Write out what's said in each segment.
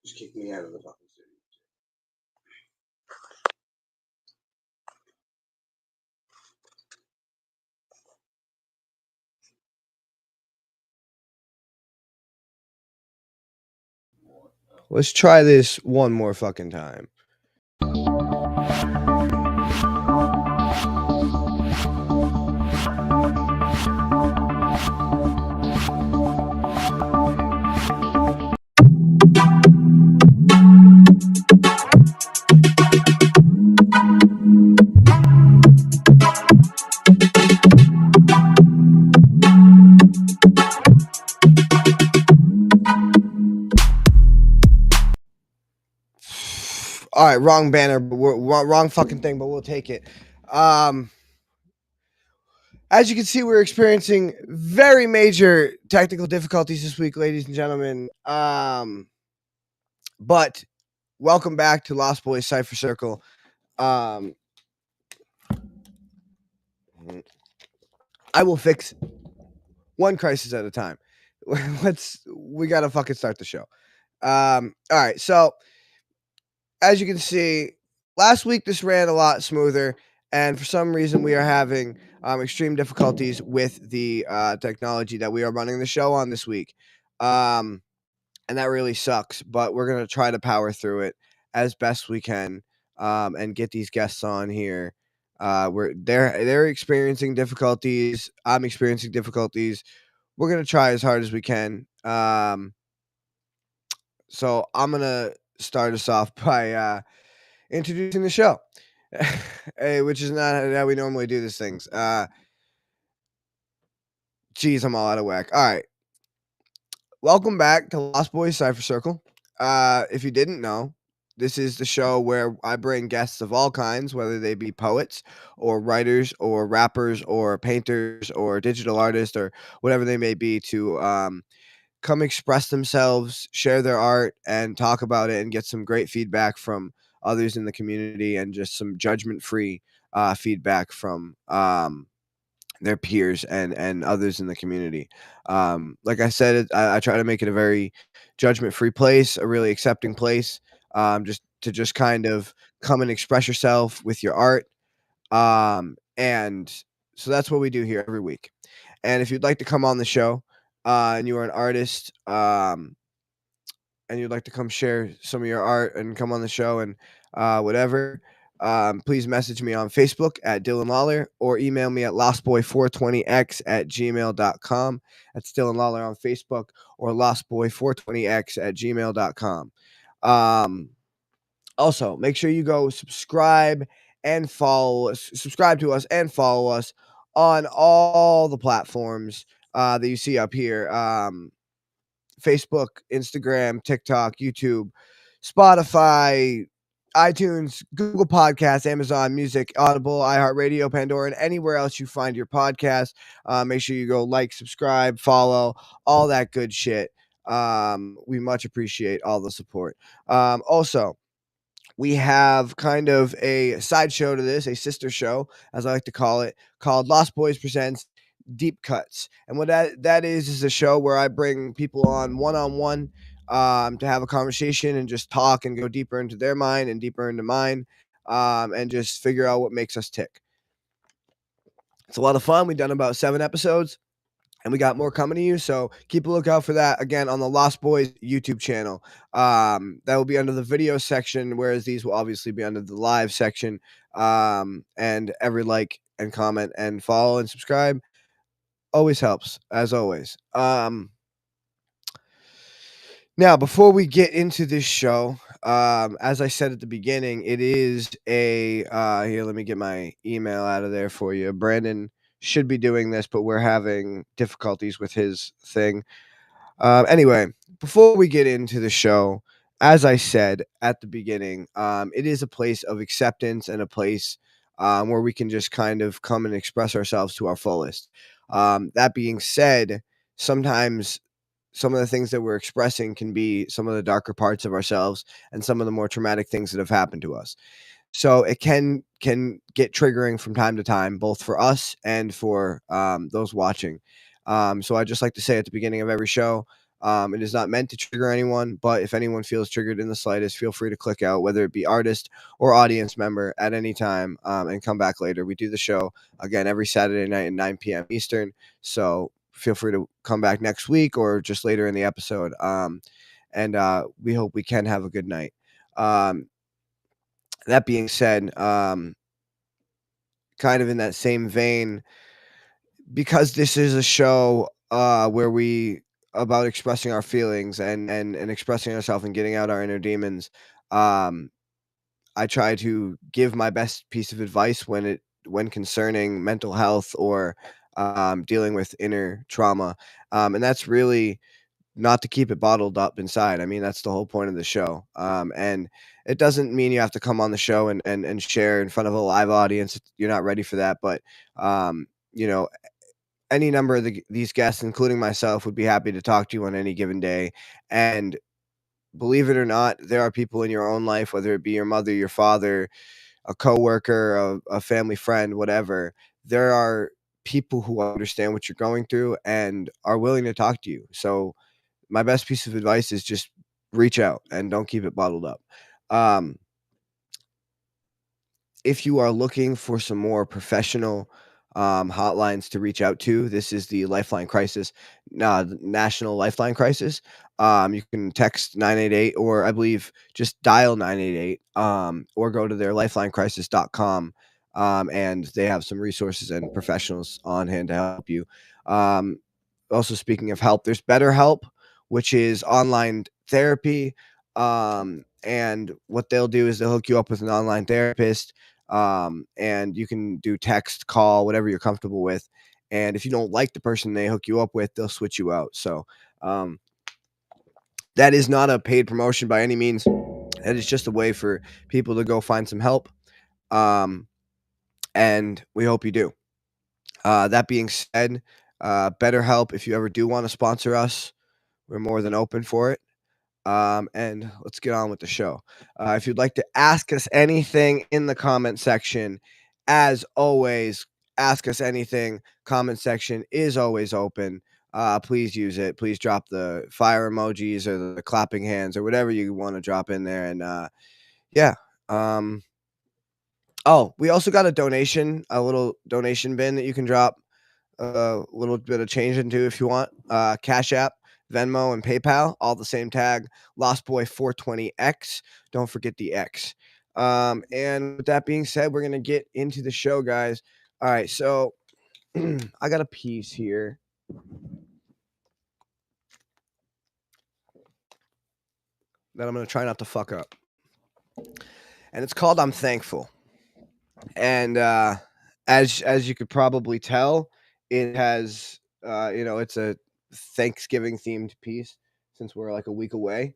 Just kick me out of the fucking studio. Let's try this one more fucking time. All right, wrong banner, but wrong fucking thing, but we'll take it. As you can see, we're experiencing very major technical difficulties this week, ladies and gentlemen. But welcome back to Lostboys Cypher Circle. I will fix one crisis at a time. We gotta fucking start the show. All right, so as you can see, last week this ran a lot smoother, and for some reason we are having extreme difficulties with the technology that we are running the show on this week. And that really sucks, but we're gonna try to power through it as best we can, and get these guests on here. They're experiencing difficulties. I'm experiencing difficulties. We're gonna try as hard as we can. So I'm gonna start us off by introducing the show, which is not how we normally do these things. Geez, I'm all out of whack. All right. Welcome back to Lost Boys Cypher Circle. If you didn't know, this is the show where I bring guests of all kinds, whether they be poets or writers or rappers or painters or digital artists or whatever they may be, to come express themselves, share their art, and talk about it and get some great feedback from others in the community and just some judgment-free feedback from their peers and others in the community. Like I said, I try to make it a very judgment-free place, a really accepting place, just kind of come and express yourself with your art. And so that's what we do here every week. And if you'd like to come on the show, and you are an artist, and you'd like to come share some of your art and come on the show and whatever, please message me on Facebook at Dylan Lawler or email me at lostboy420x@gmail.com. That's Dylan Lawler on Facebook, or lostboy420x@gmail.com. Also, make sure you go subscribe to us and follow us on all the platforms that you see up here. Facebook, Instagram, TikTok, YouTube, Spotify, iTunes, Google Podcasts, Amazon Music, Audible, iHeartRadio, Pandora, and anywhere else you find your podcast. Make sure you go like, subscribe, follow, all that good shit. We much appreciate all the support. Also, we have kind of a sideshow to this, a sister show, as I like to call it, called Lost Boys Presents Deep Cuts. And what that is a show where I bring people on one-on-one, to have a conversation and just talk and go deeper into their mind and deeper into mine, and just figure out what makes us tick. It's a lot of fun. We've done about 7 episodes, and we got more coming to you, so keep a lookout for that, again, on the Lost Boys YouTube channel. That will be under the video section, whereas these will obviously be under the live section. And every like and comment and follow and subscribe always helps, as always. Now, before we get into this show, as I said at the beginning, it is a here, let me get my email out of there for you. Brandon should be doing this, but we're having difficulties with his thing. Anyway, before we get into the show, as I said at the beginning, it is a place of acceptance and a place where we can just kind of come and express ourselves to our fullest. That being said, sometimes some of the things that we're expressing can be some of the darker parts of ourselves and some of the more traumatic things that have happened to us. So it can get triggering from time to time, both for us and for those watching. So I just like to say at the beginning of every show, It is not meant to trigger anyone, but if anyone feels triggered in the slightest, feel free to click out, whether it be artist or audience member at any time, and come back later. We do the show again every Saturday night at 9 p.m. Eastern. So feel free to come back next week or just later in the episode. And we hope we can have a good night. Um, that being said, kind of in that same vein, because this is a show where we about expressing our feelings and expressing ourselves and getting out our inner demons. Um, I try to give my best piece of advice when concerning mental health or dealing with inner trauma, and that's really not to keep it bottled up inside. I mean, that's the whole point of the show. And it doesn't mean you have to come on the show and share in front of a live audience. You're not ready for that, but um, you know, any number of these guests, including myself, would be happy to talk to you on any given day. And believe it or not, there are people in your own life, whether it be your mother, your father, a coworker, a family friend, whatever. There are people who understand what you're going through and are willing to talk to you. So my best piece of advice is just reach out and don't keep it bottled up. Um, if you are looking for some more professional hotlines to reach out to, this is the Lifeline Crisis, National Lifeline Crisis. You can text 988, or I believe just dial 988, or go to their lifelinecrisis.com. And they have some resources and professionals on hand to help you. Um, Also, speaking of help, there's BetterHelp, which is online therapy. And what they'll do is they'll hook you up with an online therapist, and you can do text, call, whatever you're comfortable with. And if you don't like the person they hook you up with, they'll switch you out. So um, that is not a paid promotion by any means. That is just a way for people to go find some help. Um, and we hope you do. That being said, BetterHelp, if you ever do want to sponsor us, we're more than open for it. And let's get on with the show. If you'd like to ask us anything in the comment section, as always, ask us anything. Comment section is always open. Please use it. Please drop the fire emojis or the clapping hands or whatever you want to drop in there. And yeah. Um, oh, we also got a little donation bin that you can drop a little bit of change into if you want. Cash App, Venmo, and PayPal, all the same tag, LostBoy420X. Don't forget the X. And with that being said, we're gonna get into the show, guys. All right, so I got a piece here that I'm gonna try not to fuck up, and it's called "I'm Thankful." And as you could probably tell, it has it's a Thanksgiving themed piece since we're like a week away.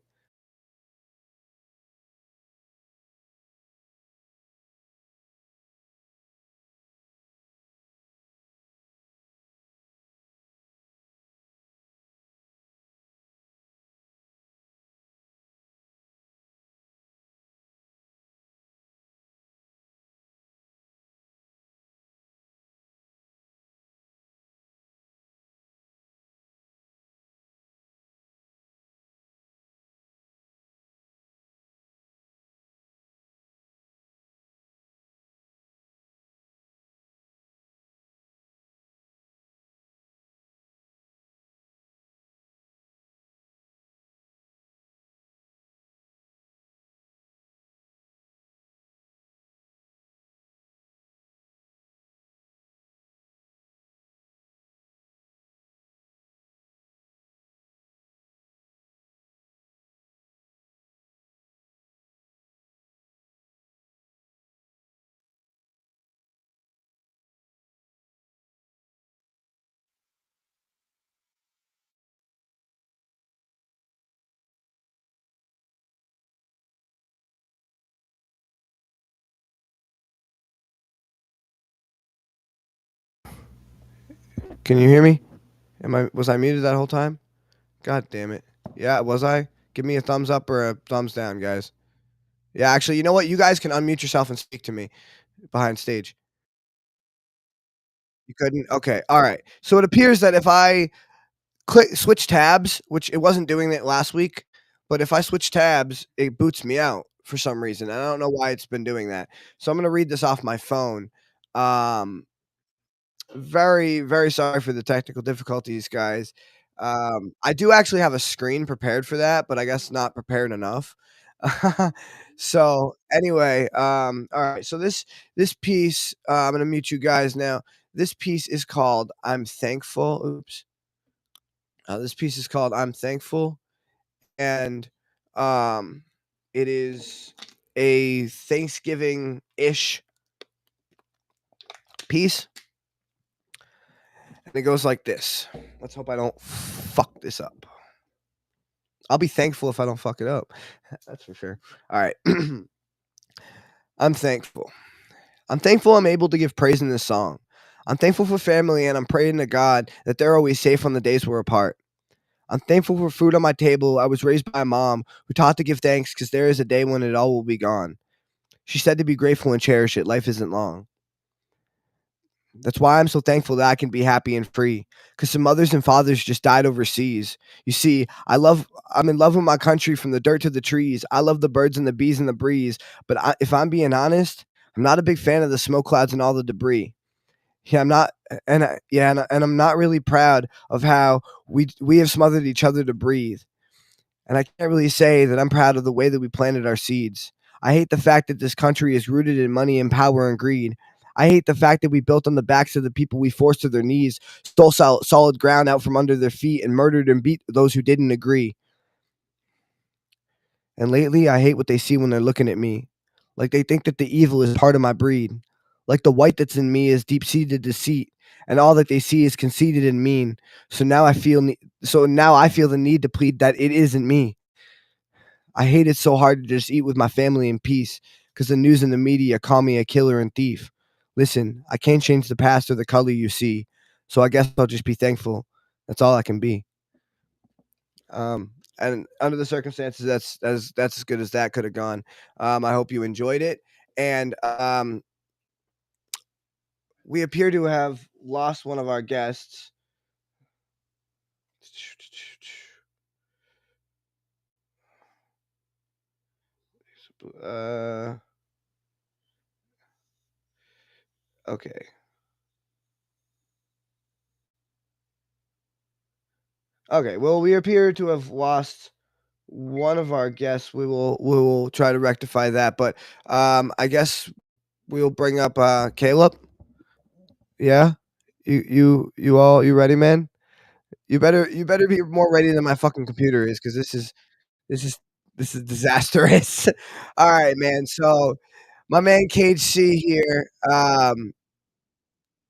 Can you hear me? Am I Was I muted that whole time? God damn it. Yeah, was I? Give me a thumbs up or a thumbs down, guys. Yeah, actually, you know what? You guys can unmute yourself and speak to me behind stage. You couldn't? Okay. All right. So it appears that if I switch tabs, which it wasn't doing that last week, but if I switch tabs, it boots me out for some reason. I don't know why it's been doing that. So I'm gonna read this off my phone. Um, very, very sorry for the technical difficulties, guys. I do actually have a screen prepared for that, but I guess not prepared enough. So anyway, all right. So this piece, I'm gonna mute you guys now. This piece is called "I'm Thankful." Oops. This piece is called "I'm Thankful," and um, it is a Thanksgiving ish piece. And it goes like this. Let's hope I don't fuck this up. I'll be thankful if I don't fuck it up. That's for sure. All right. I'm thankful. I'm thankful I'm able to give praise in this song. I'm thankful for family and I'm praying to God that they're always safe on the days we're apart. I'm thankful for food on my table. I was raised by a mom who taught to give thanks because there is a day when it all will be gone. She said to be grateful and cherish it. Life isn't long. That's why I'm so thankful that I can be happy and free. Because some mothers and fathers just died overseas. You see, I'm in love with my country from the dirt to the trees. I love the birds and the bees and the breeze. But if I'm being honest, I'm not a big fan of the smoke clouds and all the debris. Yeah, I'm not, and I'm not really proud of how we have smothered each other to breathe. And I can't really say that I'm proud of the way that we planted our seeds. I hate the fact that this country is rooted in money and power and greed. I hate the fact that we built on the backs of the people we forced to their knees, stole solid ground out from under their feet, and murdered and beat those who didn't agree. And lately, I hate what they see when they're looking at me. Like they think that the evil is part of my breed. Like the white that's in me is deep-seated deceit, and all that they see is conceited and mean. So now I feel the need to plead that it isn't me. I hate it so hard to just eat with my family in peace because the news and the media call me a killer and thief. Listen, I can't change the past or the color you see, so I guess I'll just be thankful. That's all I can be. And under the circumstances, that's as good as that could have gone. I hope you enjoyed it, and we appear to have lost one of our guests. Okay. Okay. Well, we appear to have lost one of our guests. We will try to rectify that, but I guess we'll bring up Caleb. Yeah. You ready, man? You better be more ready than my fucking computer is because this is this is disastrous. All right, man. So my man KC here,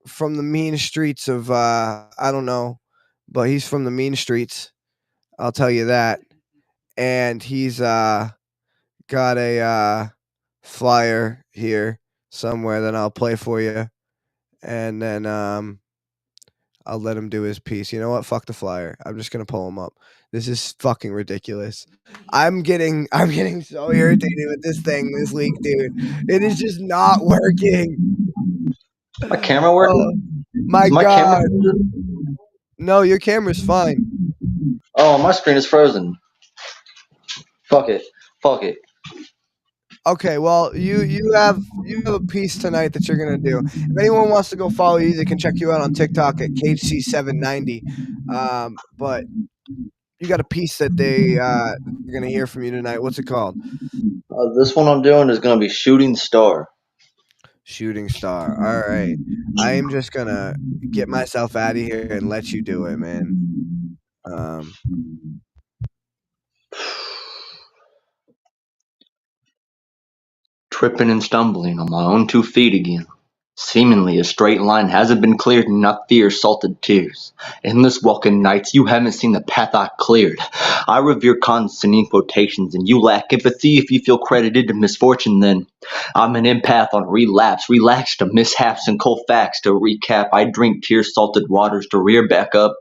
from the mean streets of I don't know, but he's from the mean streets. I'll tell you that. And he's got a flyer here somewhere that I'll play for you, and then I'll let him do his piece. You know what? Fuck the flyer. I'm just gonna pull him up. This is fucking ridiculous. I'm getting so irritated with this thing this week, dude. It is just not working. My camera Oh working? my Is my camera god. frozen? No, your camera's fine. Oh, my screen is frozen. Fuck it. Fuck it. Okay, well, you have a piece tonight that you're gonna do. If anyone wants to go follow you, they can check you out on TikTok at KC790. But you got a piece that they're gonna hear from you tonight. What's it called? This one I'm doing is gonna be Shooting Star. Shooting Star. All right. I am just gonna get myself out of here and let you do it, man. Um, Tripping and stumbling on my own 2 feet again. Seemingly a straight line hasn't been cleared, enough fear salted tears. Endless walking nights, you haven't seen the path I cleared. I revere constant in quotations, and you lack empathy if you feel credited to misfortune then. I'm an empath on relapse, relaxed to mishaps and cold facts to recap. I drink tear salted waters to rear back up.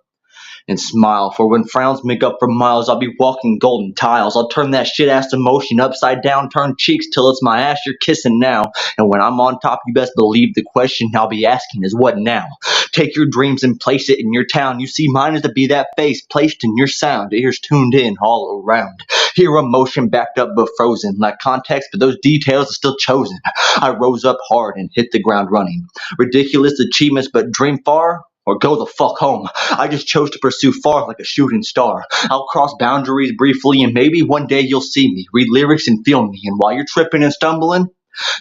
and smile. For when frowns make up for miles, I'll be walking golden tiles. I'll turn that shit ass emotion upside down, turn cheeks till it's my ass you're kissing now. And when I'm on top, you best believe the question I'll be asking is what now? Take your dreams and place it in your town. You see, mine is to be that face placed in your sound, ears tuned in all around. Hear emotion backed up but frozen, lack context, but those details are still chosen. I rose up hard and hit the ground running. Ridiculous achievements, but dream far? Or go the fuck home. I just chose to pursue far like a shooting star. I'll cross boundaries briefly and maybe one day you'll see me, read lyrics and feel me. And while you're tripping and stumbling,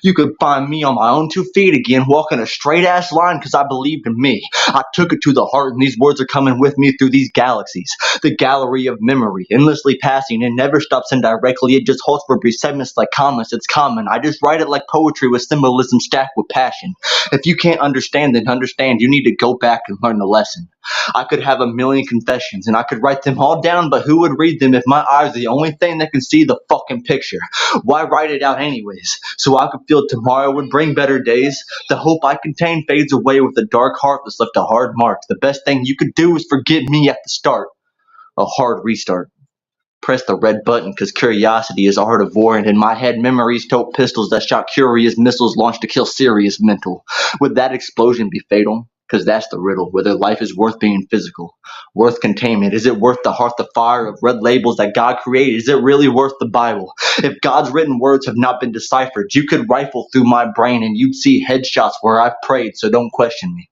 you could find me on my own 2 feet again, walking a straight ass line because I believed in me. I took it to the heart, and these words are coming with me through these galaxies. The gallery of memory, endlessly passing, and never stops indirectly. It just holds for brief segments like commas. It's common. I just write it like poetry with symbolism stacked with passion. If you can't understand, then understand. You need to go back and learn the lesson. I could have a million confessions, and I could write them all down, but who would read them if my eyes are the only thing that can see the fucking picture? Why write it out anyways? So I could feel tomorrow would bring better days. The hope I contain fades away with a dark heart that's left a hard mark. The best thing you could do is forget me at the start. A hard restart. Press the red button because curiosity is art of war, and in my head memories tote pistols that shot curious missiles launched to kill serious mental. Would that explosion be fatal? Because that's the riddle, whether life is worth being physical, worth containment. Is it worth the hearth of fire of red labels that God created? Is it really worth the Bible? If God's written words have not been deciphered, you could rifle through my brain and you'd see headshots where I've prayed, so don't question me.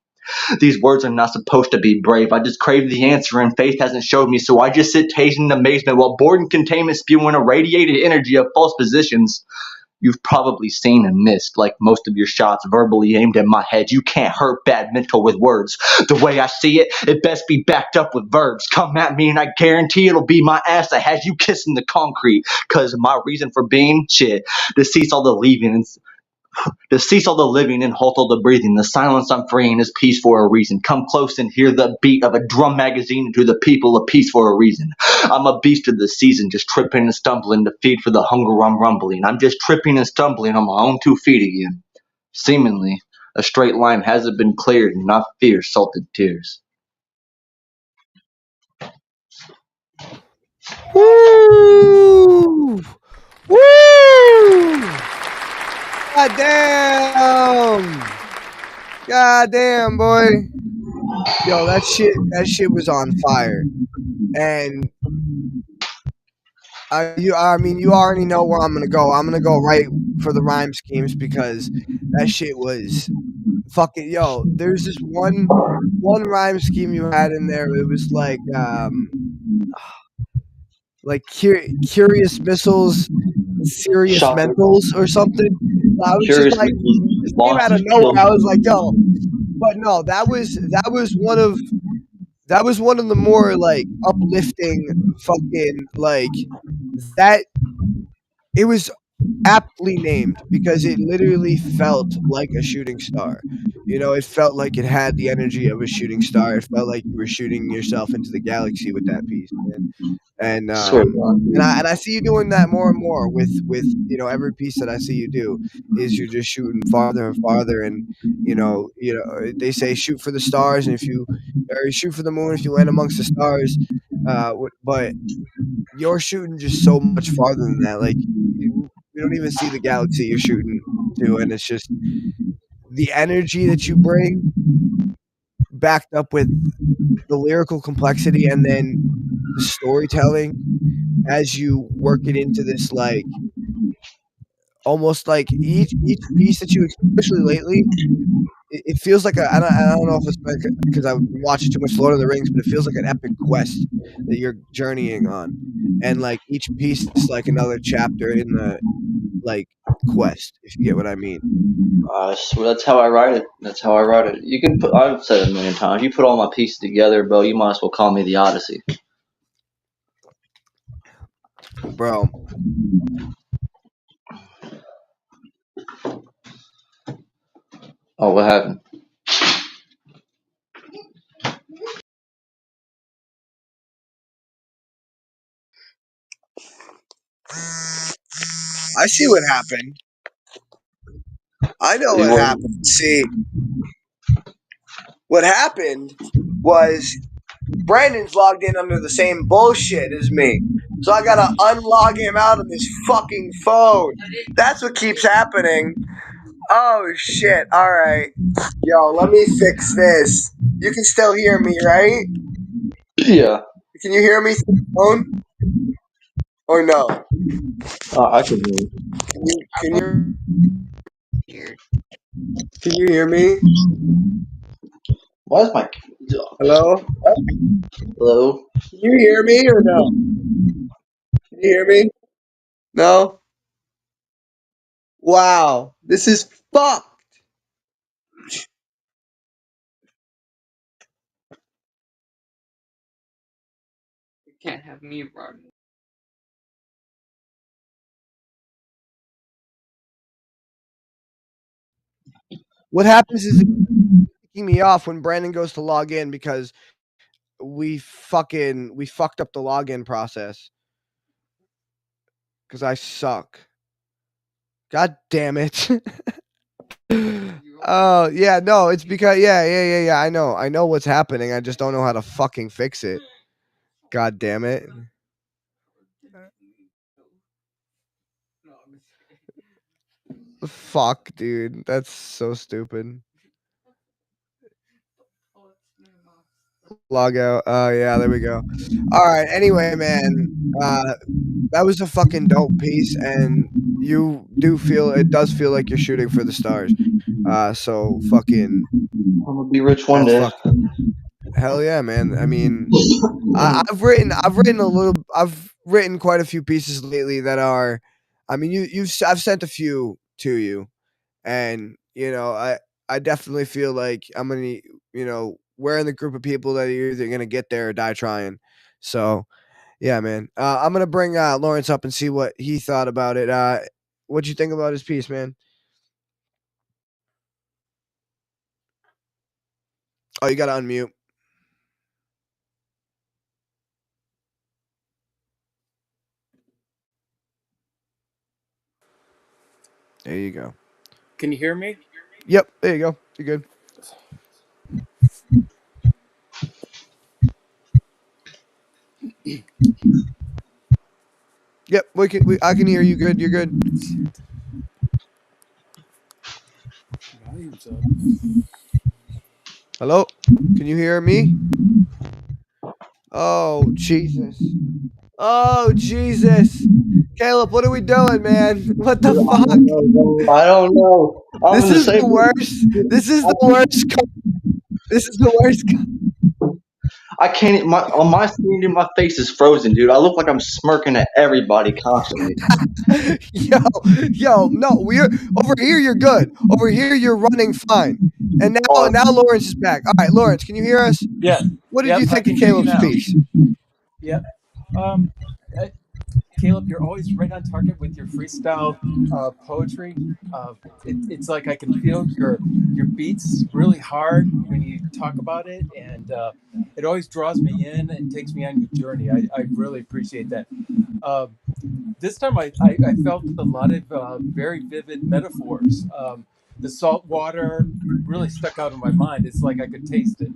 These words are not supposed to be brave. I just crave the answer and faith hasn't showed me, so I just sit tasting in amazement while bored and containment spewing a radiated energy of false positions. You've probably seen and missed, like most of your shots verbally aimed at my head. You can't hurt bad mental with words. The way I see it, it best be backed up with verbs. Come at me and I guarantee it'll be my ass that has you kissing the concrete. Cause my reason for being, shit, to cease all the leaving to cease all the living and halt all the breathing. The silence I'm freeing is peace for a reason. Come close and hear the beat of a drum magazine to the people of peace for a reason. I'm a beast of the season, just tripping and stumbling to feed for the hunger I'm rumbling. I'm just tripping and stumbling on my own 2 feet again. Seemingly, a straight line hasn't been cleared, and I fear salted tears. Woo! Woo! God damn! God damn, boy. Yo, that shit was on fire. And I mean, you already know where I'm gonna go. I'm gonna go right for the rhyme schemes because that shit was fucking yo. There's this one rhyme scheme you had in there. It was like curious missiles, serious Shocker. mentals or something. I was just Curious like, Mickey this came launched out of to nowhere. kill I was me. like, yo, but no, that was one of the more like uplifting fucking like that. It was aptly named because it literally felt like a shooting star. You know, it felt like it had the energy of a shooting star. It felt like you were shooting yourself into the galaxy with that piece, man. And Swear to um God. and I see you doing that more and more with you know every piece that I see you do is you're just shooting farther and farther and they say shoot for the stars and if you or you shoot for the moon if you land amongst the stars but you're shooting just so much farther than that like you don't even see the galaxy you're shooting to and it's just the energy that you bring backed up with the lyrical complexity and then the storytelling as you work it into this like almost like each piece that you especially lately it feels like I don't know if it's because I've been watching too much Lord of the Rings, but it feels like an epic quest that you're journeying on, and like each piece is like another chapter in the like quest, if you get what I mean, I swear that's how I write it. That's how I write it. You can put. I've said it a million times. You put all my pieces together, bro. You might as well call me the Odyssey. bro. Oh, what happened? I see what happened. I know You what want? happened. See, what happened was Brandon's logged in under the same bullshit as me. So I gotta unlog him out of this fucking phone. That's what keeps happening. Oh shit. Alright. Yo, let me fix this. You can still hear me, right? Yeah, Can you hear me through the phone? Or no? I can hear you. Can you hear me? Why is my Hello? hello? Can you hear me or no? Can you hear me? No? Wow. This is fucked. What happens is it's kicking me off when Brandon goes to log in because we fucked up the login process because I suck. God damn it. Oh yeah, no, it's because yeah. I know what's happening. I just don't know how to fucking fix it. God damn it. Fuck, dude. That's so stupid. Log out. Oh yeah, there we go. All right. Anyway, man, that was a fucking dope piece, and you do feel it does feel like you're shooting for the stars. So fucking I'm gonna be rich one that's day. fucking hell yeah, man. I mean, I've written quite a few pieces lately that are, I mean, I've sent a few to you, and I definitely feel like I'm gonna, we're in the group of people that are either gonna get there or die trying. So yeah, man. I'm gonna bring Lawrence up and see what he thought about it. What'd you think about his piece, man? Oh, you gotta unmute. There you go. Can you hear me? Yep, there you go. You're good. Yep, I can hear you good. You're good. Volume's up. Hello? Can you hear me? Oh, Jesus. Oh, Jesus. Caleb, what are we doing, man? What the I fuck? don't know, bro. I don't know. I'm This in the is the same. worst. This is the worst. This is the worst. I can't. On my screen, dude, my face is frozen, dude. I look like I'm smirking at everybody constantly. yo, no, we're over here. You're good. Over here, you're running fine. And now Awesome. Lawrence is back. All right, Lawrence, can you hear us? Yeah. What did Yep, you I think of can hear you Caleb's now. piece? Yep. Um, uh, Caleb, you're always right on target with your freestyle poetry. It's like I can feel your beats really hard when you talk about it, and it always draws me in and takes me on your journey. I really appreciate that. Um, this time I felt a lot of very vivid metaphors. The salt water really stuck out in my mind. It's like I could taste it.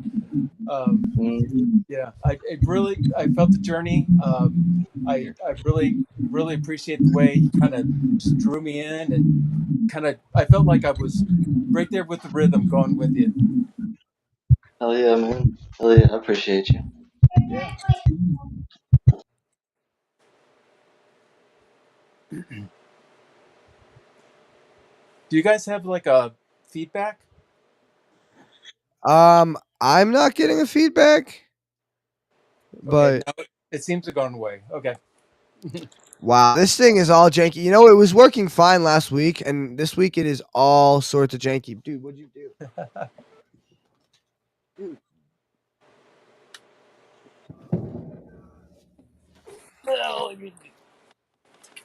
Um, Mhm. yeah, I felt the journey. I really appreciate the way you kind of just drew me in and kind of I felt like I was right there with the rhythm going with you. Hell yeah, man. Hell yeah, I appreciate you. Yeah. Do you guys have like a feedback? I'm not getting a feedback, Okay, but now it seems to have gone away. Okay. wow, this thing is all janky. You know, it was working fine last week, and this week it is all sorts of janky. Dude, what'd you do? Dude.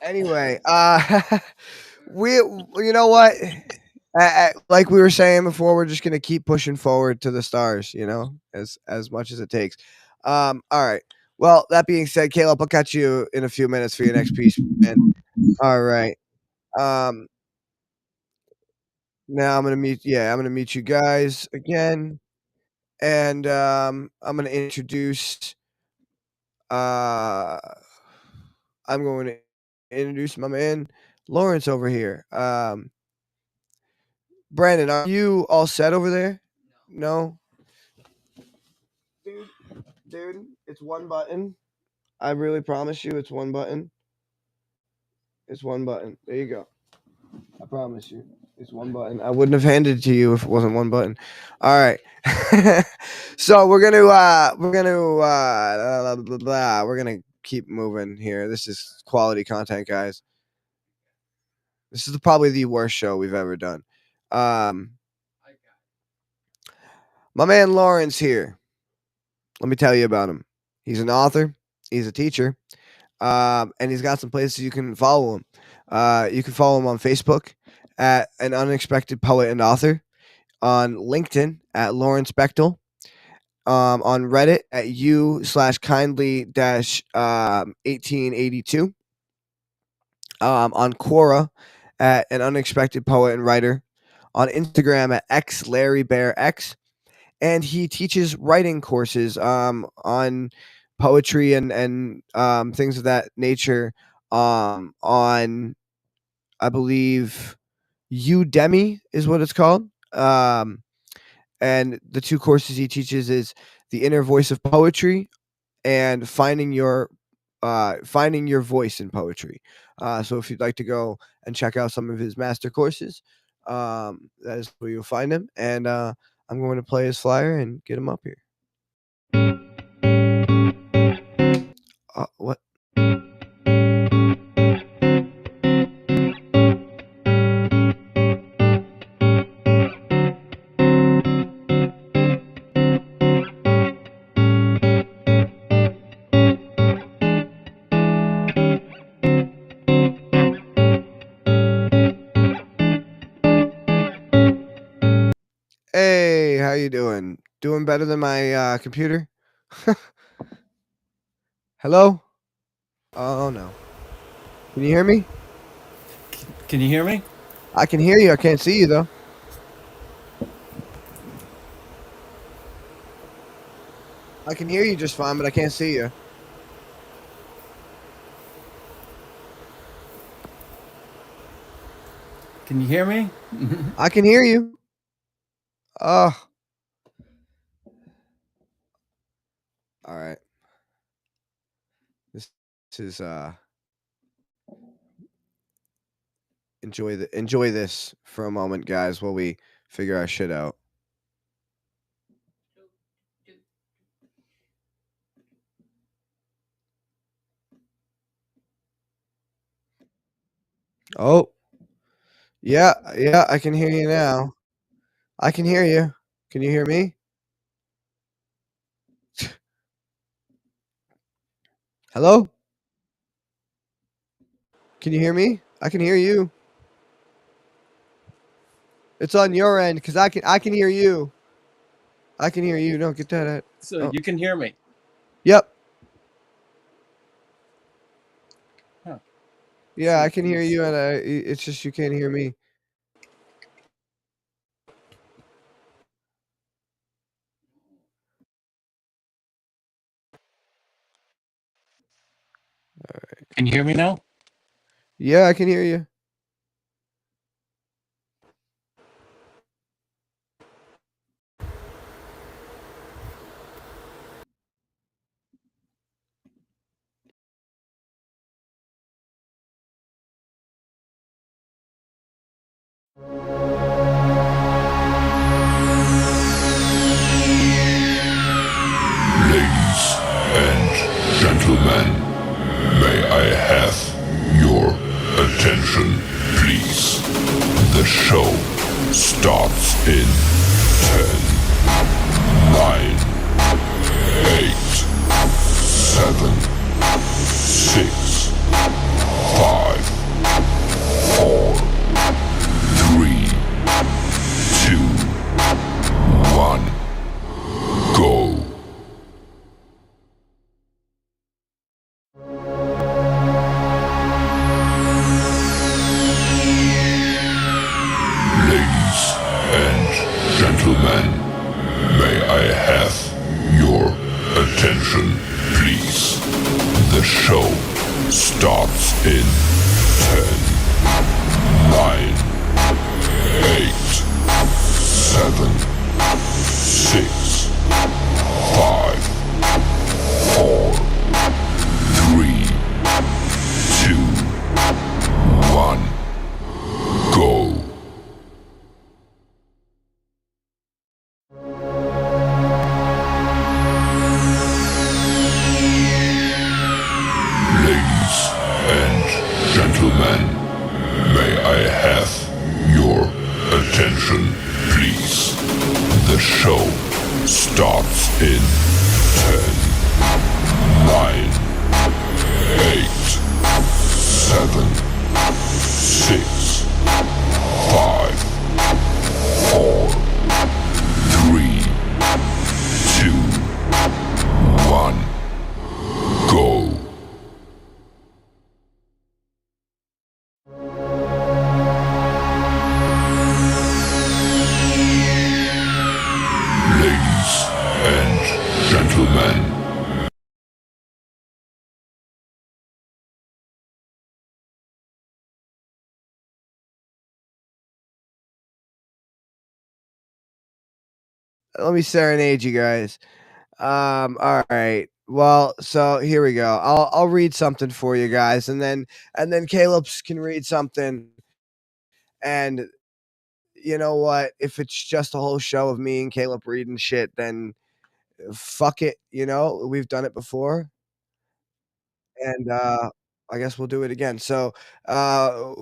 Anyway, we, you know what? Like we were saying before, we're just gonna keep pushing forward to the stars. As much as it takes. All right. Well, that being said, Caleb, I'll catch you in a few minutes for your next piece, man. All right. Um, now I'm gonna meet. Yeah, I'm gonna meet you guys again. and I'm going to introduce. I'm going to introduce my man Lawrence over here. Brandon, are you all set over there? No, dude, it's one button. I really promise you, it's one button. It's one button. There you go. I promise you, it's one button. I wouldn't have handed it to you if it wasn't one button. All right. So we're gonna keep moving here. This is quality content, guys. This is probably the worst show we've ever done. My man Lawrence here. Let me tell you about him. He's an author. He's a teacher. And he's got some places you can follow him. You can follow him on Facebook at An Unexpected Poet and Author, on LinkedIn at Lawrence Bechtel, on Reddit at u/kindly-1882, on Quora at An Unexpected Poet and Writer, on Instagram at xlarrybearx, and he teaches writing courses on poetry and things of that nature on, I believe, Udemy is what it's called. And the two courses he teaches is The Inner Voice of Poetry and Finding Your Voice in Poetry. So if you'd like to go and check out some of his master courses, that is where you'll find him. And I'm going to play his flyer and get him up here. What? Hey, how you doing? Doing better than my computer? Hello? Oh no. Can you hear me? Can you hear me? I can hear you. I can't see you though. I can hear you just fine, but I can't see you. Can you hear me? I can hear you. Oh. All right. This is enjoy this for a moment, guys, while we figure our shit out. Oh. Yeah, I can hear you now. I can hear you. Can you hear me? Hello? Can you hear me? I can hear you. It's on your end because I can hear you. I can hear you. No, get that out. So Oh. you can hear me. Yep. Huh. Yeah, I can hear you, and it's just you can't hear me. All right. Can you hear me now? Yeah, I can hear you. Ladies and gentlemen, may I have your attention, please? The show starts in 10, 9, 8, 7, 6, 5, 4, 3, 2, 1, go. Ladies and gentlemen, The show starts in 10, 9, 8, 7, 6, 5, 4, 3, 2, 1, go. Ladies and gentlemen, may I have your attention, please? The show starts in 10, 9, 8, 7, 6, 5, 4, 3, 2, 1, go. Ladies and gentlemen, Let me serenade you guys. All right. Well, so here we go. I'll read something for you guys, and then Caleb's can read something. And you know what? If it's just a whole show of me and Caleb reading shit, then fuck it. You know, we've done it before, and I guess we'll do it again. So, uh,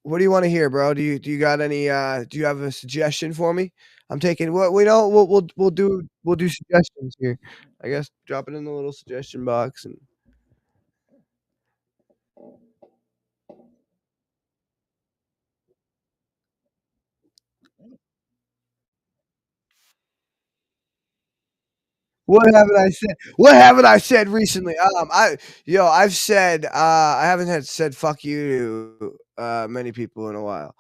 what do you want to hear, bro? Do you got any? Do you have a suggestion for me? I'm taking what we know. We'll do suggestions here. I guess drop it in the little suggestion box and. What haven't I said? What haven't I said recently? I've said I haven't had said fuck you to many people in a while.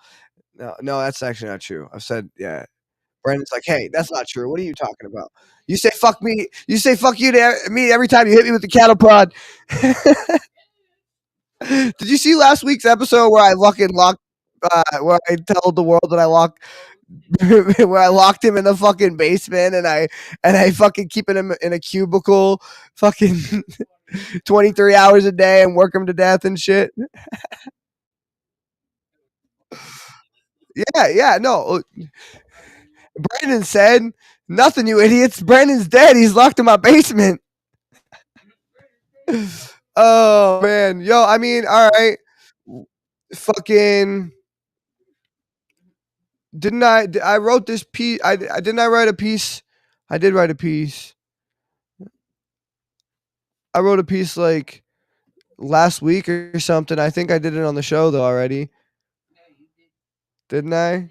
No, that's actually not true. I've said yeah. Brandon's like, hey, that's not true. What are you talking about? You say fuck me. You say fuck you to me every time you hit me with the cattle prod. Did you see last week's episode where I fucking locked? Where I told the world that I locked where I locked him in the fucking basement and I fucking keeping him in a cubicle fucking 23 hours a day and work him to death and shit. Yeah, no. Brandon said, nothing, you idiots. Brandon's dead. He's locked in my basement. Oh man. Yo, I mean, all right. Fucking didn't I wrote this piece I didn't I write a piece? I did write a piece. I wrote a piece like last week or something. I think I did it on the show though already. Didn't I?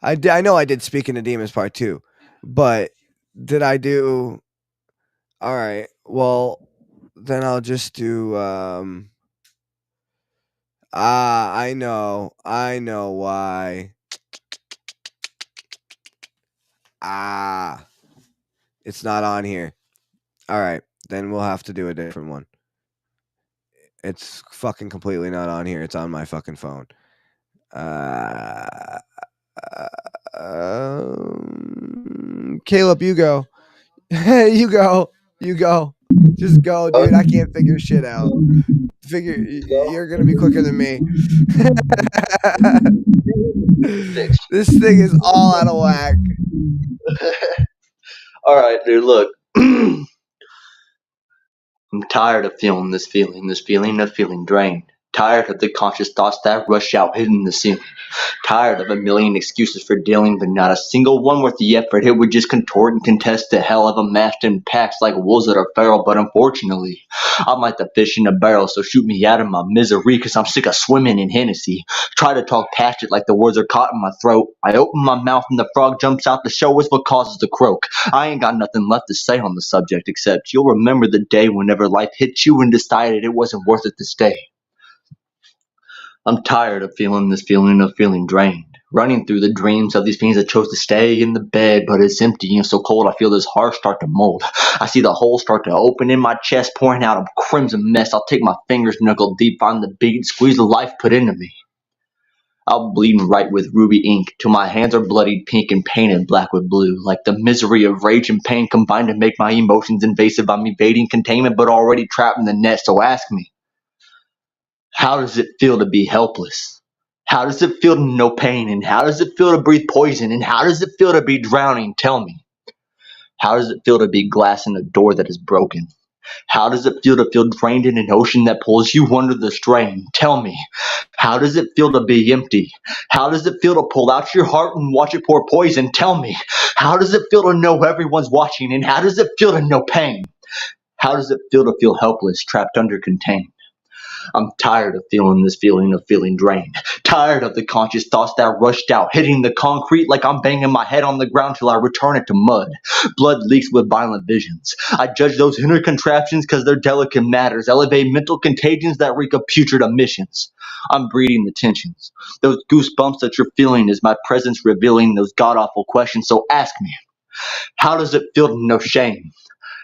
I know I did Speaking of Demons Part 2. But did I do all right. Well, then I'll just do I know. I know why. Ah, it's not on here. All right. Then we'll have to do a different one. It's fucking completely not on here. It's on my fucking phone. Caleb, you go. You go. You go. Just go, dude. I can't figure shit out. You're gonna be quicker than me. This thing is all out of whack. All right, dude. Look, I'm tired of feeling this feeling of feeling drained. Tired of the conscious thoughts that rush out hidden in the ceiling. Tired of a million excuses for dealing, but not a single one worth the effort. It would just contort and contest the hell of a mashed in packs like wolves that are feral. But unfortunately, I'm like the fish in a barrel, so shoot me out of my misery, cause I'm sick of swimming in Hennessy. Try to talk past it like the words are caught in my throat. I open my mouth and the frog jumps out. The show is what causes the croak. I ain't got nothing left to say on the subject except you'll remember the day whenever life hit you and decided it wasn't worth it to stay. I'm tired of feeling this feeling of feeling drained. running through the dreams of these fiends that chose to stay in the bed, but it's empty and so cold I feel this heart start to mold. I see the hole start to open in my chest, pouring out a crimson mess. I'll take my fingers, knuckle deep, find the bead, squeeze the life put into me. I'll bleed and write with ruby ink, till my hands are bloodied pink and painted black with blue, like the misery of rage and pain combined to make my emotions invasive. I'm evading containment, but already trapped in the net, so ask me, how does it feel to be helpless? How does it feel to know pain? And how does it feel to breathe poison? And how does it feel to be drowning? Tell me. How does it feel to be glass in a door that is broken? How does it feel to feel drained in an ocean that pulls you under the strain? Tell me. How does it feel to be empty? How does it feel to pull out your heart and watch it pour poison? Tell me. How does it feel to know everyone's watching? And how does it feel to know pain? How does it feel to feel helpless, trapped under contained? I'm tired of feeling this feeling of feeling drained. Tired of the conscious thoughts that rushed out, hitting the concrete like I'm banging my head on the ground till I return it to mud. Blood leaks with violent visions. I judge those inner contraptions because they're delicate matters, elevate mental contagions that reek of putrid emissions. I'm breeding the tensions. Those goosebumps that you're feeling is my presence revealing those god-awful questions. So ask me, how does it feel to know shame?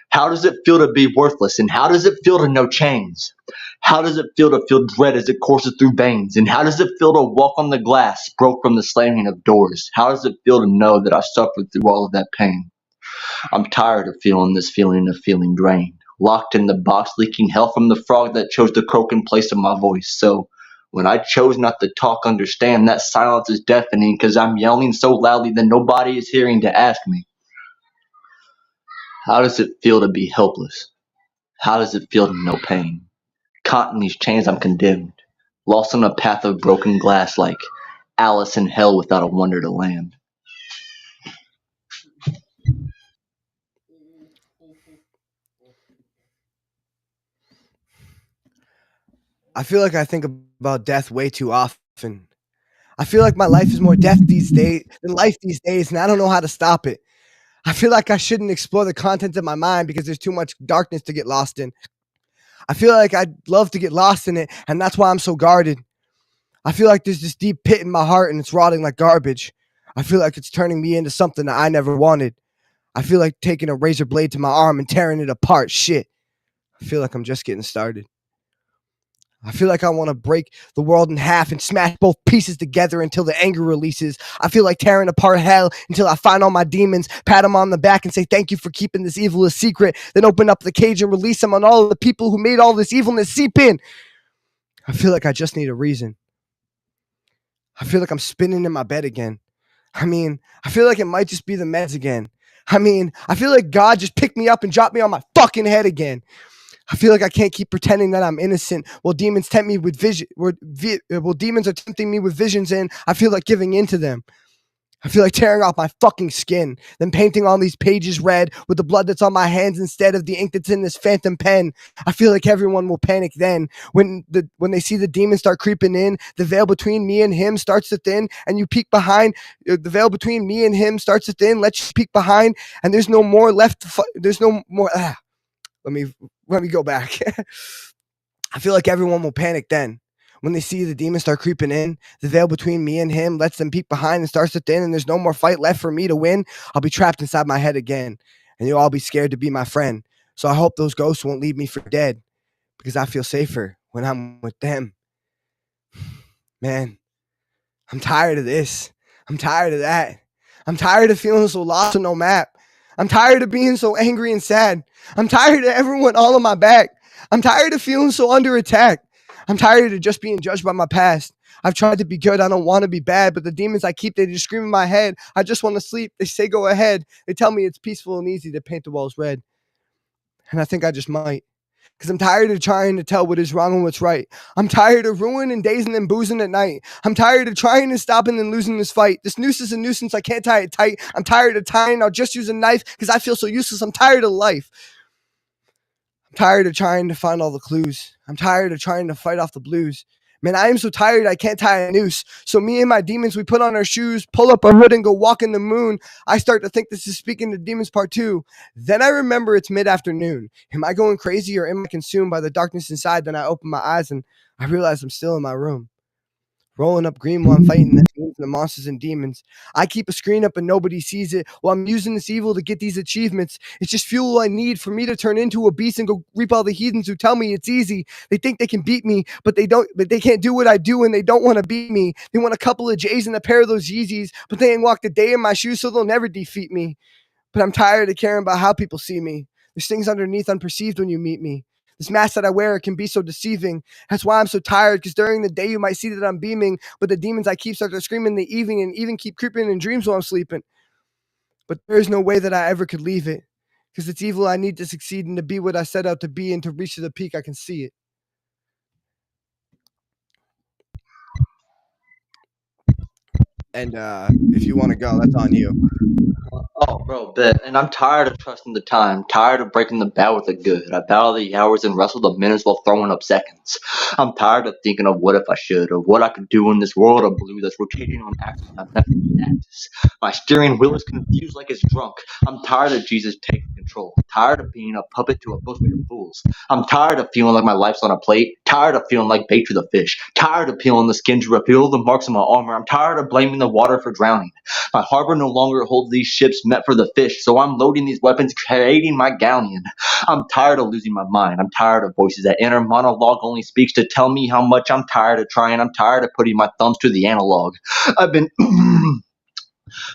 How does it feel to be worthless? And how does it feel to know chains? How does it feel to feel dread as it courses through veins? And how does it feel to walk on the glass, broke from the slamming of doors? How does it feel to know that I suffered through all of that pain? I'm tired of feeling this feeling of feeling drained, locked in the box, leaking hell from the frog that chose to croak in place of my voice. So when I chose not to talk, understand that silence is deafening because I'm yelling so loudly that nobody is hearing to ask me, how does it feel to be helpless? How does it feel to know pain? Caught in these chains, I'm condemned, lost on a path of broken glass like Alice in hell without a wonder to land. I feel like I think about death way too often. I feel like my life is more death these days than life these days, and I don't know how to stop it. I feel like I shouldn't explore the contents of my mind because there's too much darkness to get lost in. I feel like I'd love to get lost in it, and that's why I'm so guarded. I feel like there's this deep pit in my heart and it's rotting like garbage. I feel like it's turning me into something that I never wanted. I feel like taking a razor blade to my arm and tearing it apart. Shit. I feel like I'm just getting started. I feel like I want to break the world in half and smash both pieces together until the anger releases. I feel like tearing apart hell until I find all my demons, pat them on the back and say thank you for keeping this evil a secret, then open up the cage and release them on all of the people who made all this evilness seep in. I feel like I just need a reason. I feel like I'm spinning in my bed again. I feel like it might just be the meds again. I feel like God just picked me up and dropped me on my fucking head again. I feel like I can't keep pretending that I'm innocent while demons tempt me with vision. While demons are tempting me with visions, and I feel like giving in to them. I feel like tearing off my fucking skin, then painting all these pages red with the blood that's on my hands instead of the ink that's in this phantom pen. I feel like everyone will panic then when they see the demons start creeping in. The veil between me and him starts to thin, and you peek behind. The veil between me and him starts to thin. Let's peek behind, and there's no more left. There's no more. Let me go back. I feel like everyone will panic then. When they see the demons start creeping in, the veil between me and him lets them peek behind and starts to thin, and there's no more fight left for me to win. I'll be trapped inside my head again, and you'll all be scared to be my friend. So I hope those ghosts won't leave me for dead, because I feel safer when I'm with them. Man, I'm tired of this. I'm tired of that. I'm tired of feeling so lost with no map. I'm tired of being so angry and sad. I'm tired of everyone all on my back. I'm tired of feeling so under attack. I'm tired of just being judged by my past. I've tried to be good. I don't want to be bad, but the demons I keep, they just scream in my head. I just want to sleep. They say, go ahead. They tell me it's peaceful and easy to paint the walls red. And I think I just might. Because I'm tired of trying to tell what is wrong and what's right. I'm tired of ruining days and then boozing at night. I'm tired of trying to stop and then losing this fight. This noose is a nuisance. I can't tie it tight. I'm tired of tying. I'll just use a knife because I feel so useless. I'm tired of life. I'm tired of trying to find all the clues. I'm tired of trying to fight off the blues. Man, I am so tired I can't tie a noose. So me and my demons, we put on our shoes, pull up our hood and go walk in the moon. I start to think this is Speaking to Demons Part 2. Then I remember it's mid-afternoon. Am I going crazy or am I consumed by the darkness inside? Then I open my eyes and I realize I'm still in my room. Rolling up green while I'm fighting the fiends and the monsters and demons. I keep a screen up and nobody sees it. While I'm using this evil to get these achievements. It's just fuel I need for me to turn into a beast and go reap all the heathens who tell me it's easy. They think they can beat me, but they don't. But they can't do what I do, and they don't want to beat me. They want a couple of J's and a pair of those Yeezys, but they ain't walked a day in my shoes, so they'll never defeat me. But I'm tired of caring about how people see me. There's things underneath unperceived when you meet me. This mask that I wear can be so deceiving. That's why I'm so tired, because during the day you might see that I'm beaming, but the demons I keep start to scream in the evening and even keep creeping in dreams while I'm sleeping. But there's no way that I ever could leave it, because it's evil I need to succeed and to be what I set out to be and to reach to the peak I can see it. And if you want to go, that's on you. Oh, bro, bet. And I'm tired of trusting the time, tired of breaking the bat with the good. I battle the hours and wrestle the minutes while throwing up seconds. I'm tired of thinking of what if I should, or what I could do in this world of blue that's rotating on axis I've never axis. My steering wheel is confused like it's drunk. I'm tired of Jesus taking control. Tired of being a puppet to a bushmeat of fools. I'm tired of feeling like my life's on a plate. Tired of feeling like bait to the fish. Tired of peeling the skin to reveal the marks on my armor. I'm tired of blaming the water for drowning. My harbor no longer holds these ships meant for the fish, so I'm loading these weapons, creating my galleon. I'm tired of losing my mind. I'm tired of voices that inner monologue only speaks to tell me how much I'm tired of trying. I'm tired of putting my thumbs to the analog. I've been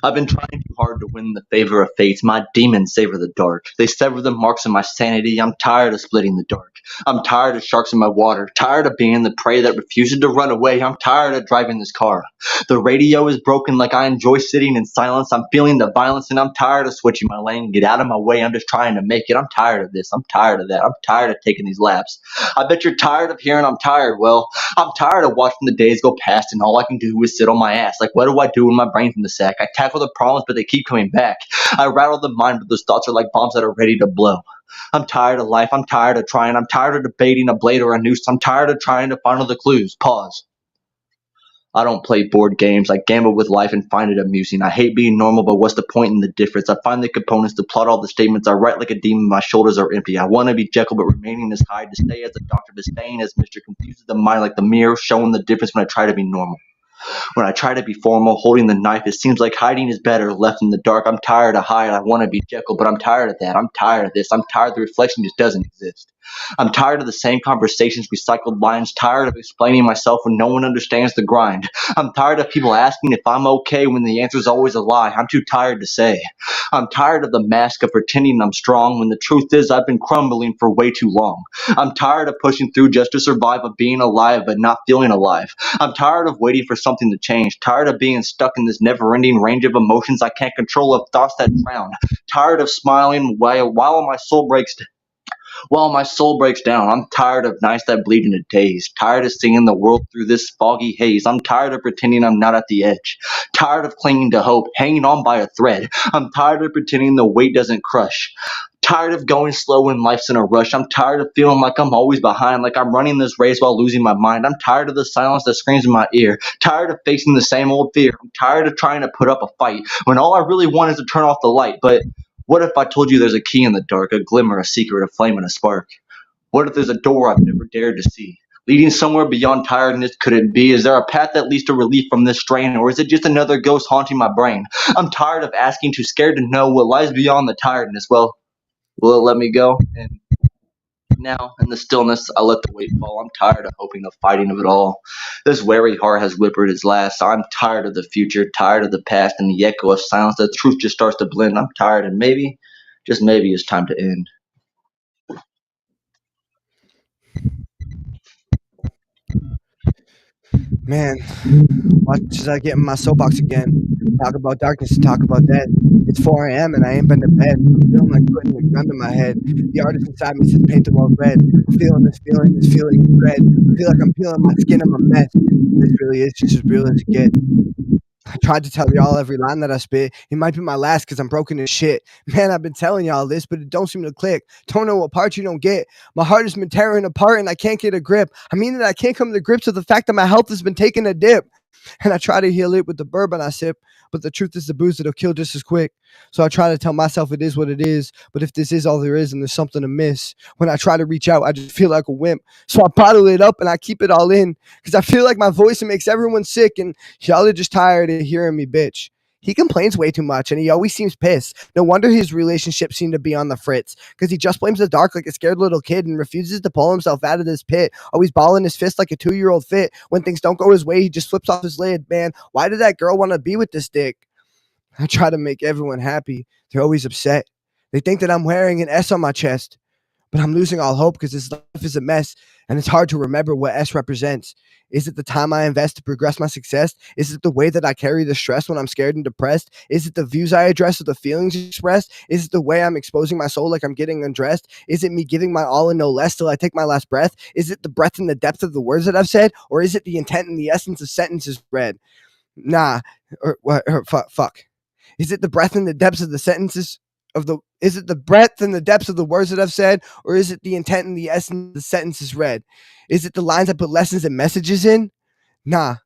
I've been trying too hard to win the favor of fates. My demons savor the dark. They sever the marks of my sanity. I'm tired of splitting the dark. I'm tired of sharks in my water. Tired of being the prey that refuses to run away. I'm tired of driving this car. The radio is broken like I enjoy sitting in silence. I'm feeling the violence and I'm tired of switching my lane. Get out of my way. I'm just trying to make it. I'm tired of this. I'm tired of that. I'm tired of taking these laps. I bet you're tired of hearing I'm tired. Well, I'm tired of watching the days go past and all I can do is sit on my ass. Like, what do I do when my brain's in the sack? I tackle the problems, but they keep coming back. I rattle the mind, but those thoughts are like bombs that are ready to blow. I'm tired of life. I'm tired of trying. I'm tired of debating a blade or a noose. I'm tired of trying to find all the clues. Pause. I don't play board games. I gamble with life and find it amusing. I hate being normal, but what's the point in the difference? I find the components to plot all the statements. I write like a demon. My shoulders are empty. I want to be Jekyll, but remaining as Hyde. To stay as a doctor, to staying as Mr. Confuses the mind like the mirror, showing the difference when I try to be normal. When I try to be formal, holding the knife, it seems like hiding is better, left in the dark. I'm tired of hide. I want to be Jekyll, but I'm tired of that. I'm tired of this. I'm tired the reflection just doesn't exist. I'm tired of the same conversations, recycled lines, tired of explaining myself when no one understands the grind. I'm tired of people asking if I'm okay when the answer's always a lie. I'm too tired to say. I'm tired of the mask of pretending I'm strong when the truth is I've been crumbling for way too long. I'm tired of pushing through just to survive, of being alive but not feeling alive. I'm tired of waiting for something to change, tired of being stuck in this never-ending range of emotions I can't control, of thoughts that drown. Tired of smiling while my soul breaks down. I'm tired of nights that bleed into days. Tired of seeing the world through this foggy haze. I'm tired of pretending I'm not at the edge. Tired of clinging to hope, hanging on by a thread. I'm tired of pretending the weight doesn't crush. Tired of going slow when life's in a rush. I'm tired of feeling like I'm always behind, like I'm running this race while losing my mind. I'm tired of the silence that screams in my ear. Tired of facing the same old fear. I'm tired of trying to put up a fight when all I really want is to turn off the light. But what if I told you there's a key in the dark, a glimmer, a secret, a flame, and a spark? What if there's a door I've never dared to see, leading somewhere beyond tiredness? Could it be? Is there a path that leads to relief from this strain, or is it just another ghost haunting my brain? I'm tired of asking, too scared to know what lies beyond the tiredness. Well, will it let me go? And now, in the stillness, I let the weight fall. I'm tired of hoping, of fighting of it all. This weary heart has whimpered its last. I'm tired of the future, tired of the past, and the echo of silence. The truth just starts to blend. I'm tired, and maybe, just maybe, it's time to end. Man, watch as I get in my soapbox again. Talk about darkness and talk about death. It's 4 a.m. and I ain't been to bed. I'm feeling like putting a gun to my head. The artist inside me says paint the world red. I'm feeling this feeling of dread. I feel like I'm peeling my skin. I'm a mess. This really is just as real as it gets. I tried to tell y'all every line that I spit. It might be my last because I'm broken as shit. Man, I've been telling y'all this, but it don't seem to click. Don't know what part you don't get. My heart has been tearing apart and I can't get a grip. I mean that I can't come to grips with the fact that my health has been taking a dip. And I try to heal it with the bourbon I sip. but the truth is the booze that'll kill just as quick. So I try to tell myself it is what it is, but if this is all there is and there's something amiss, when I try to reach out, I just feel like a wimp. So I bottle it up and I keep it all in, because I feel like my voice makes everyone sick, and y'all are just tired of hearing me bitch. He complains way too much and he always seems pissed. No wonder his relationships seem to be on the fritz, because he just blames the dark like a scared little kid and refuses to pull himself out of this pit, always balling his fist like a 2-year-old fit. When things don't go his way, he just flips off his lid. Man, why did that girl want to be with this dick? I try to make everyone happy. They're always upset. They think that I'm wearing an S on my chest, but I'm losing all hope because this life is a mess and it's hard to remember what S represents. Is it the time I invest to progress my success? Is it the way that I carry the stress when I'm scared and depressed? Is it the views I address or the feelings expressed? Is it the way I'm exposing my soul like I'm getting undressed? Is it me giving my all and no less till I take my last breath? Is it the breadth and the depth of the words that I've said? Or is it the intent and the essence of sentences read? Nah, fuck. Is it the breadth and the depths of the sentences of the? Is it the breadth and the depths of the words that I've said, or is it the intent and the essence of the sentences read? Is it the lines I put lessons and messages in? Nah,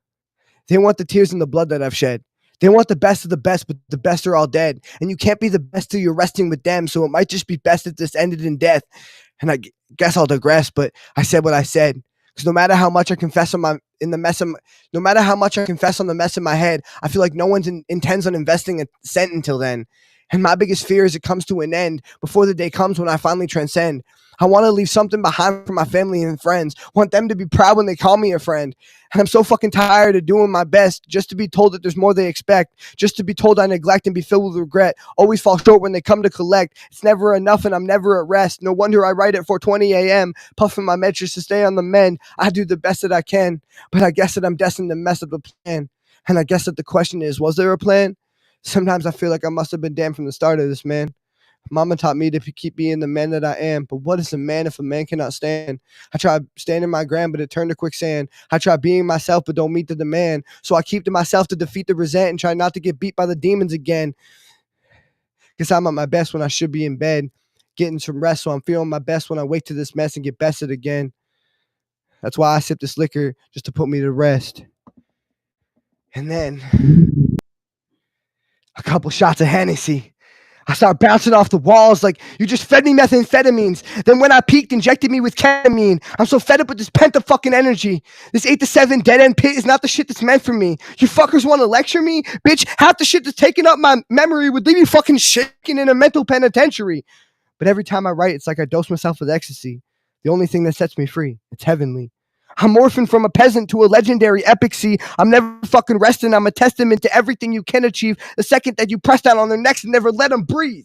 they want the tears and the blood that I've shed. They want the best of the best, but the best are all dead. And you can't be the best till you're resting with them. So it might just be best if this ended in death. And I guess I'll digress, but I said what I said. Because no matter how much I confess no matter how much I confess on the mess in my head, I feel like no one intends on investing a cent until then. And my biggest fear is it comes to an end before the day comes when I finally transcend. I want to leave something behind for my family and friends. Want them to be proud when they call me a friend. And I'm so fucking tired of doing my best just to be told that there's more they expect. Just to be told I neglect and be filled with regret. Always fall short when they come to collect. It's never enough and I'm never at rest. No wonder I write at 4:20 a.m. Puffing my metrics to stay on the mend. I do the best that I can. But I guess that I'm destined to mess up the plan. And I guess that the question is, was there a plan? Sometimes I feel like I must have been damned from the start of this, man. Mama taught me to keep being the man that I am. But what is a man if a man cannot stand? I tried standing my ground, but it turned to quicksand. I tried being myself, but don't meet the demand. So I keep to myself to defeat the resent and try not to get beat by the demons again. Because I'm at my best when I should be in bed, getting some rest. So I'm feeling my best when I wake to this mess and get bested again. That's why I sip this liquor, just to put me to rest. And then a couple shots of Hennessy. I start bouncing off the walls like you just fed me methamphetamines. Then when I peaked, injected me with ketamine. I'm so fed up with this pent up fucking energy. This 8 to 7 dead end pit is not the shit that's meant for me. You fuckers want to lecture me? Bitch, half the shit that's taking up my memory would leave you fucking shaking in a mental penitentiary. But every time I write, it's like I dose myself with ecstasy. The only thing that sets me free. It's heavenly. I'm morphing from a peasant to a legendary epic. See, I'm never fucking resting. I'm a testament to everything you can achieve the second that you press down on their necks and never let them breathe.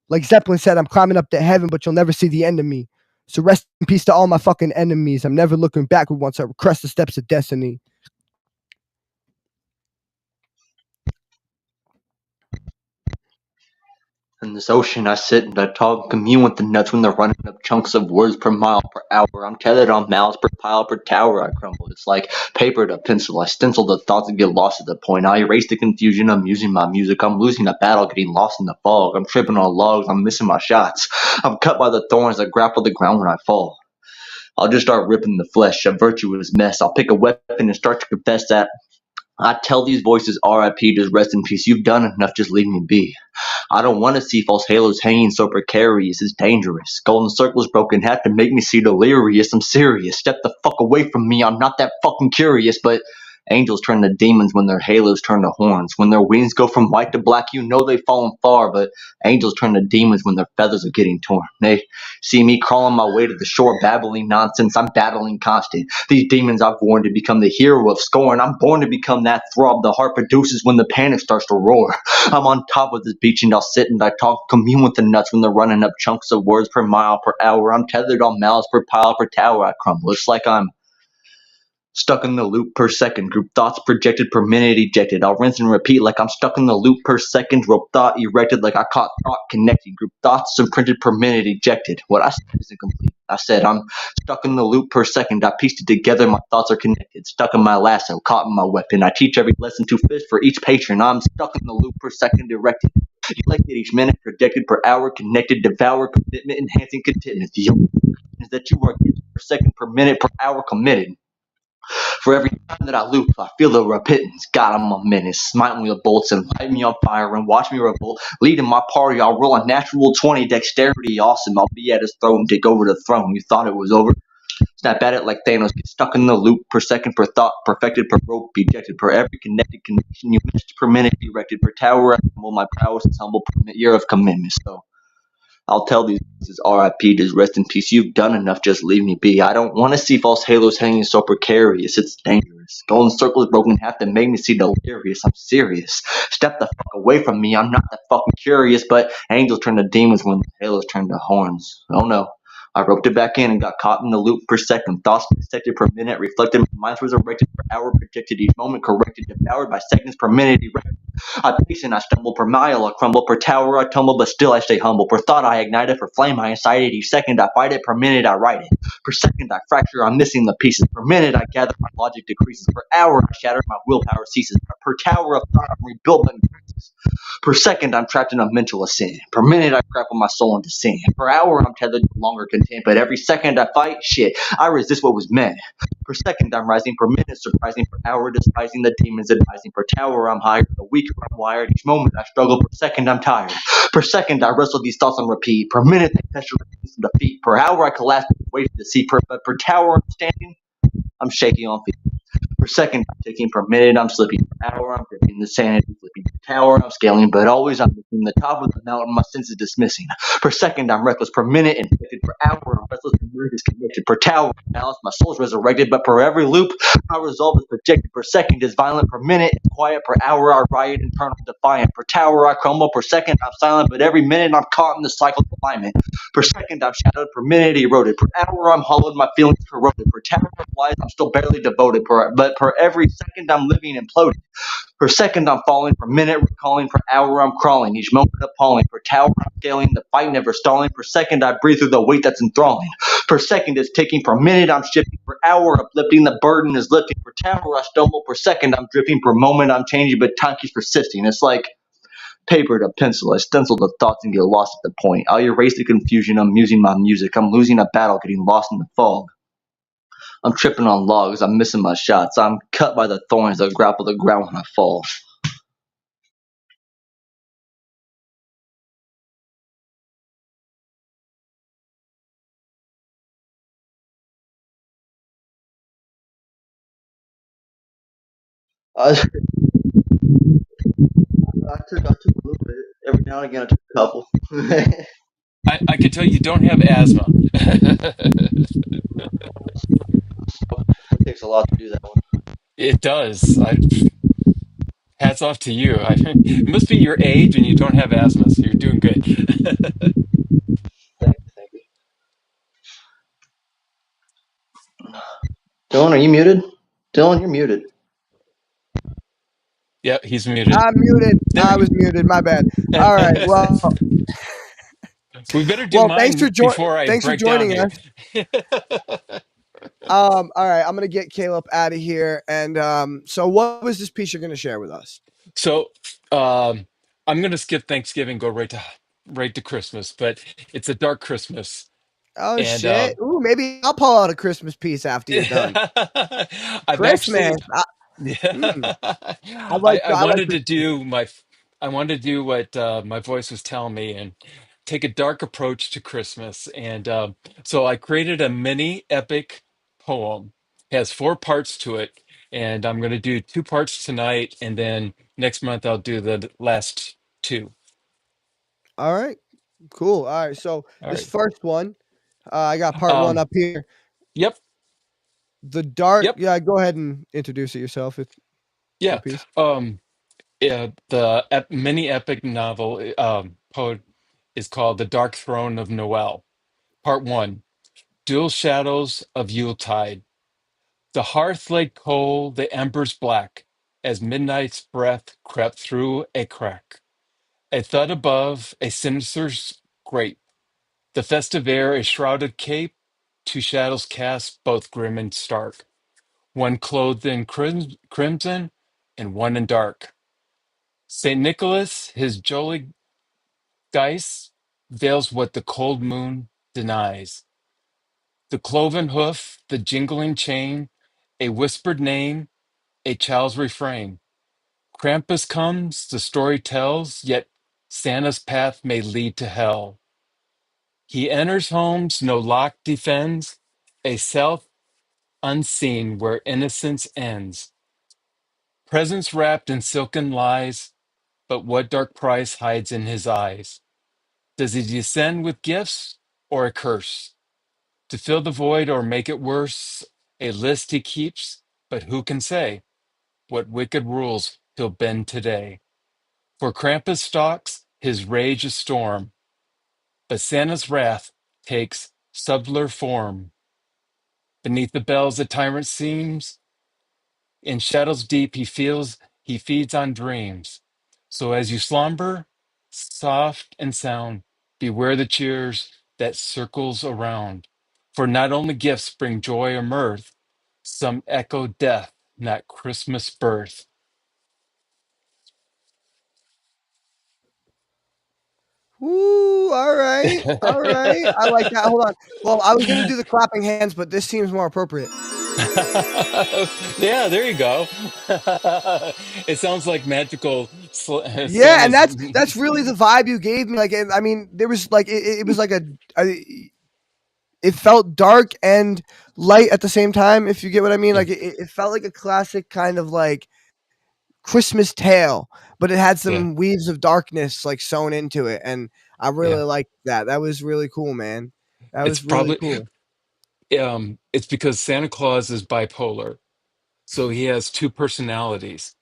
Like Zeppelin said, I'm climbing up to heaven, but you'll never see the end of me. So rest in peace to all my fucking enemies. I'm never looking backward once I crest the steps of destiny. In this ocean I sit and I talk, commune with the nuts when they're running up chunks of words per mile per hour. I'm tethered on miles per pile per tower I crumble. It's like paper to pencil. I stencil the thoughts and get lost at the point. I erase the confusion. I'm using my music. I'm losing a battle, getting lost in the fog. I'm tripping on logs. I'm missing my shots. I'm cut by the thorns that grapple the ground when I fall. I'll just start ripping the flesh, a virtuous mess. I'll pick a weapon and start to confess that I tell these voices RIP, just rest in peace. You've done enough, just leave me be. I don't want to see false halos hanging so precarious. It's dangerous. Golden circles broken have to make me see delirious. I'm serious. Step the fuck away from me. I'm not that fucking curious. But angels turn to demons when their halos turn to horns. When their wings go from white to black, you know they've fallen far. But angels turn to demons when their feathers are getting torn. They see me crawling my way to the shore, babbling nonsense. I'm battling constant. These demons I've worn to become the hero of scorn. I'm born to become that throb the heart produces when the panic starts to roar. I'm on top of this beach and I'll sit and I talk, commune with the nuts when they're running up chunks of words per mile per hour. I'm tethered on miles per pile per tower I crumble. It's like I'm stuck in the loop per second. Group thoughts projected per minute ejected. I'll rinse and repeat like I'm stuck in the loop per second. Rope thought erected like I caught thought connecting. Group thoughts imprinted per minute ejected. What I said isn't complete. I said I'm stuck in the loop per second. I pieced it together. My thoughts are connected. Stuck in my lasso, caught in my weapon. I teach every lesson to fish for each patron. I'm stuck in the loop per second erected. Elected each minute, projected per hour, connected, devour, commitment, enhancing contentment. The only thing is that you are per second per minute per hour committed. For every time that I loop, I feel the repentance. God, I'm a menace. Smite me with bolts and light me on fire and watch me revolt. Leading my party, I'll roll a natural 20 dexterity. Awesome, I'll be at his throat and take over the throne. You thought it was over? Snap at it like Thanos. Get stuck in the loop per second, per thought, perfected, per rope, ejected, per every connected connection you missed, per minute erected, per tower. I humble my prowess is humble, per year of commitment. So I'll tell these pieces RIP, just rest in peace. You've done enough, just leave me be. I don't want to see false halos hanging so precarious. It's dangerous. Golden circles broken in half that make me see delirious. I'm serious. Step the fuck away from me. I'm not that fucking curious, but angels turn to demons when the halos turn to horns. Oh no. I roped it back in and got caught in the loop per second. Thoughts dissected per minute, reflected. My mind was erected per hour, projected each moment, corrected, devoured by seconds per minute. I pace and I stumble per mile, I crumble per tower, I tumble, but still I stay humble. Per thought I ignite it, per flame I incite it. Each second I fight it, per minute I write it. Per second I fracture, I'm missing the pieces. Per minute I gather, my logic decreases. Per hour I shatter, my willpower ceases. Per tower of thought I'm rebuilt and increases. Per second I'm trapped in a mental ascent. Per minute I grapple my soul into sin. Per hour I'm tethered no longer content. But every second I fight, shit, I resist what was meant. Per second I'm rising, per minute surprising, per hour despising the demons advising, per tower I'm higher, the weaker I'm wired, each moment I struggle, per second I'm tired, per second I wrestle these thoughts on repeat, per minute they pressure the defeat, per hour I collapse, wait to see, but per tower I'm standing, I'm shaking on feet. Per second, I'm ticking. Per minute, I'm slipping. Per hour, I'm gripping the sanity, flipping the tower, I'm scaling, but always I'm looking the top of the mountain, my senses dismissing. Per second, I'm reckless. Per minute, infected. Per hour, I'm restless and mood disconnected. Per tower, I'm balanced, my soul's resurrected, but per every loop, my resolve is projected. Per second is violent. Per minute, it's quiet. Per hour, I riot, internal defiant. Per tower, I crumble. Per second, I'm silent, but every minute, I'm caught in the cycle of alignment. Per second, I'm shadowed. Per minute, eroded. Per hour, I'm hollowed. My feelings corroded. Per tower of lies, I'm still barely devoted. But per every second, I'm living imploding. Per second, I'm falling. Per minute, recalling. Per hour, I'm crawling. Each moment appalling. Per tower, I'm scaling. The fight never stalling. Per second, I breathe through the weight that's enthralling. Per second, it's ticking. Per minute, I'm shifting. Per hour, uplifting. The burden is lifting. Per tower, I stumble. Per second, I'm drifting. Per moment, I'm changing. But time keeps persisting. It's like paper to pencil. I stencil the thoughts and get lost at the point. I'll erase the confusion. I'm musing my music. I'm losing a battle, getting lost in the fog. I'm tripping on logs. I'm missing my shots. I'm cut by the thorns that grapple the ground when I fall. I, I took a little bit. Every now and again, I took a couple. I can tell you don't have asthma. It takes a lot to do that one. It does. Hats off to you. It must be your age and you don't have asthma, so you're doing good. Thank you. Dylan, are you muted? Dylan, you're muted. Yep, he's muted. I'm muted. There I we was muted. My bad. All right. go. Well, We better do well, thanks for mine before I thanks for break down joining here. us. All right, I'm gonna get Caleb out of here. And so what was this piece you're gonna share with us? So I'm gonna skip Thanksgiving, go right to Christmas, but it's a dark Christmas. Oh And shit! Ooh, maybe I'll pull out a Christmas piece after you're done. I've Christmas. actually Hmm. I I like wanted to do what my voice was telling me and take a dark approach to Christmas. And so I created a mini epic poem. It has 4 parts to it, and I'm going to do 2 parts tonight, and then next month I'll do the last 2. All right. Cool. All right. So All this right. first one, I got part one Um. up here. Yep. The dark. Yep. Yeah. Go ahead and introduce it yourself. It's your Yeah. piece. Yeah. Mini epic novel poet is called "The Dark Throne of Noel." Part one. Dual shadows of Yuletide. The hearth lay cold, the embers black, as midnight's breath crept through a crack. A thud above, a sinister scrape. The festive air a shrouded cape. 2 shadows cast, both grim and stark. One clothed in crimson, and one in dark. Saint Nicholas, his jolly dice, veils what the cold moon denies. The cloven hoof, the jingling chain, A whispered name, a child's refrain. Krampus comes, the story tells, yet Santa's path may lead to hell. He enters homes no lock defends, a self unseen where innocence ends. Presents wrapped in silken lies, but what dark price hides in his eyes? Does he descend with gifts or a curse? To fill the void or make it worse? A list he keeps, but who can say what wicked rules he'll bend today? For Krampus stalks, his rage a storm, but Santa's wrath takes subtler form. Beneath the bells, the tyrant seems. In shadows deep, he feeds on dreams. So as you slumber, soft and sound, beware the cheers that circles around. For not only gifts bring joy or mirth, some echo death, not Christmas birth. Woo! All right, all right. I like that. Hold on. Well, I was gonna do the clapping hands, but this seems more appropriate. Yeah, there you go. It sounds like magical Yeah, and Santa's. that's really the vibe you gave me. Like, I mean, there was like it was like it felt dark and light at the same time. If you get what I mean, Yeah, like it felt like a classic kind of like Christmas tale, but it had yeah, some weaves of darkness like sewn into it, and I yeah. really liked that. That was really cool, man. That It's was really probably cool. it's because Santa Claus is bipolar, so he has two personalities: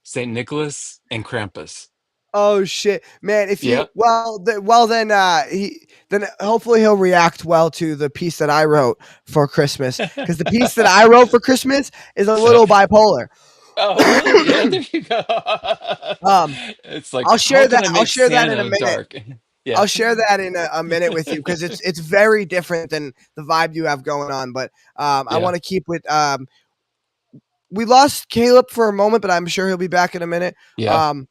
Saint Nicholas and Krampus. Oh shit, man! If Yeah. you well then he then hopefully he'll react well to the piece that I wrote for Christmas, because the piece that I wrote for Christmas is a little bipolar. Oh, really? Yeah, there you go. um, It's like, I'll how share can that. I I'll make share that in a Santa minute. dark? Yeah, I'll share that in a minute with you, because it's very different than the vibe you have going on. But I yeah, want to keep with we lost Caleb for a moment, but I'm sure he'll be back in a minute. yeah. Um,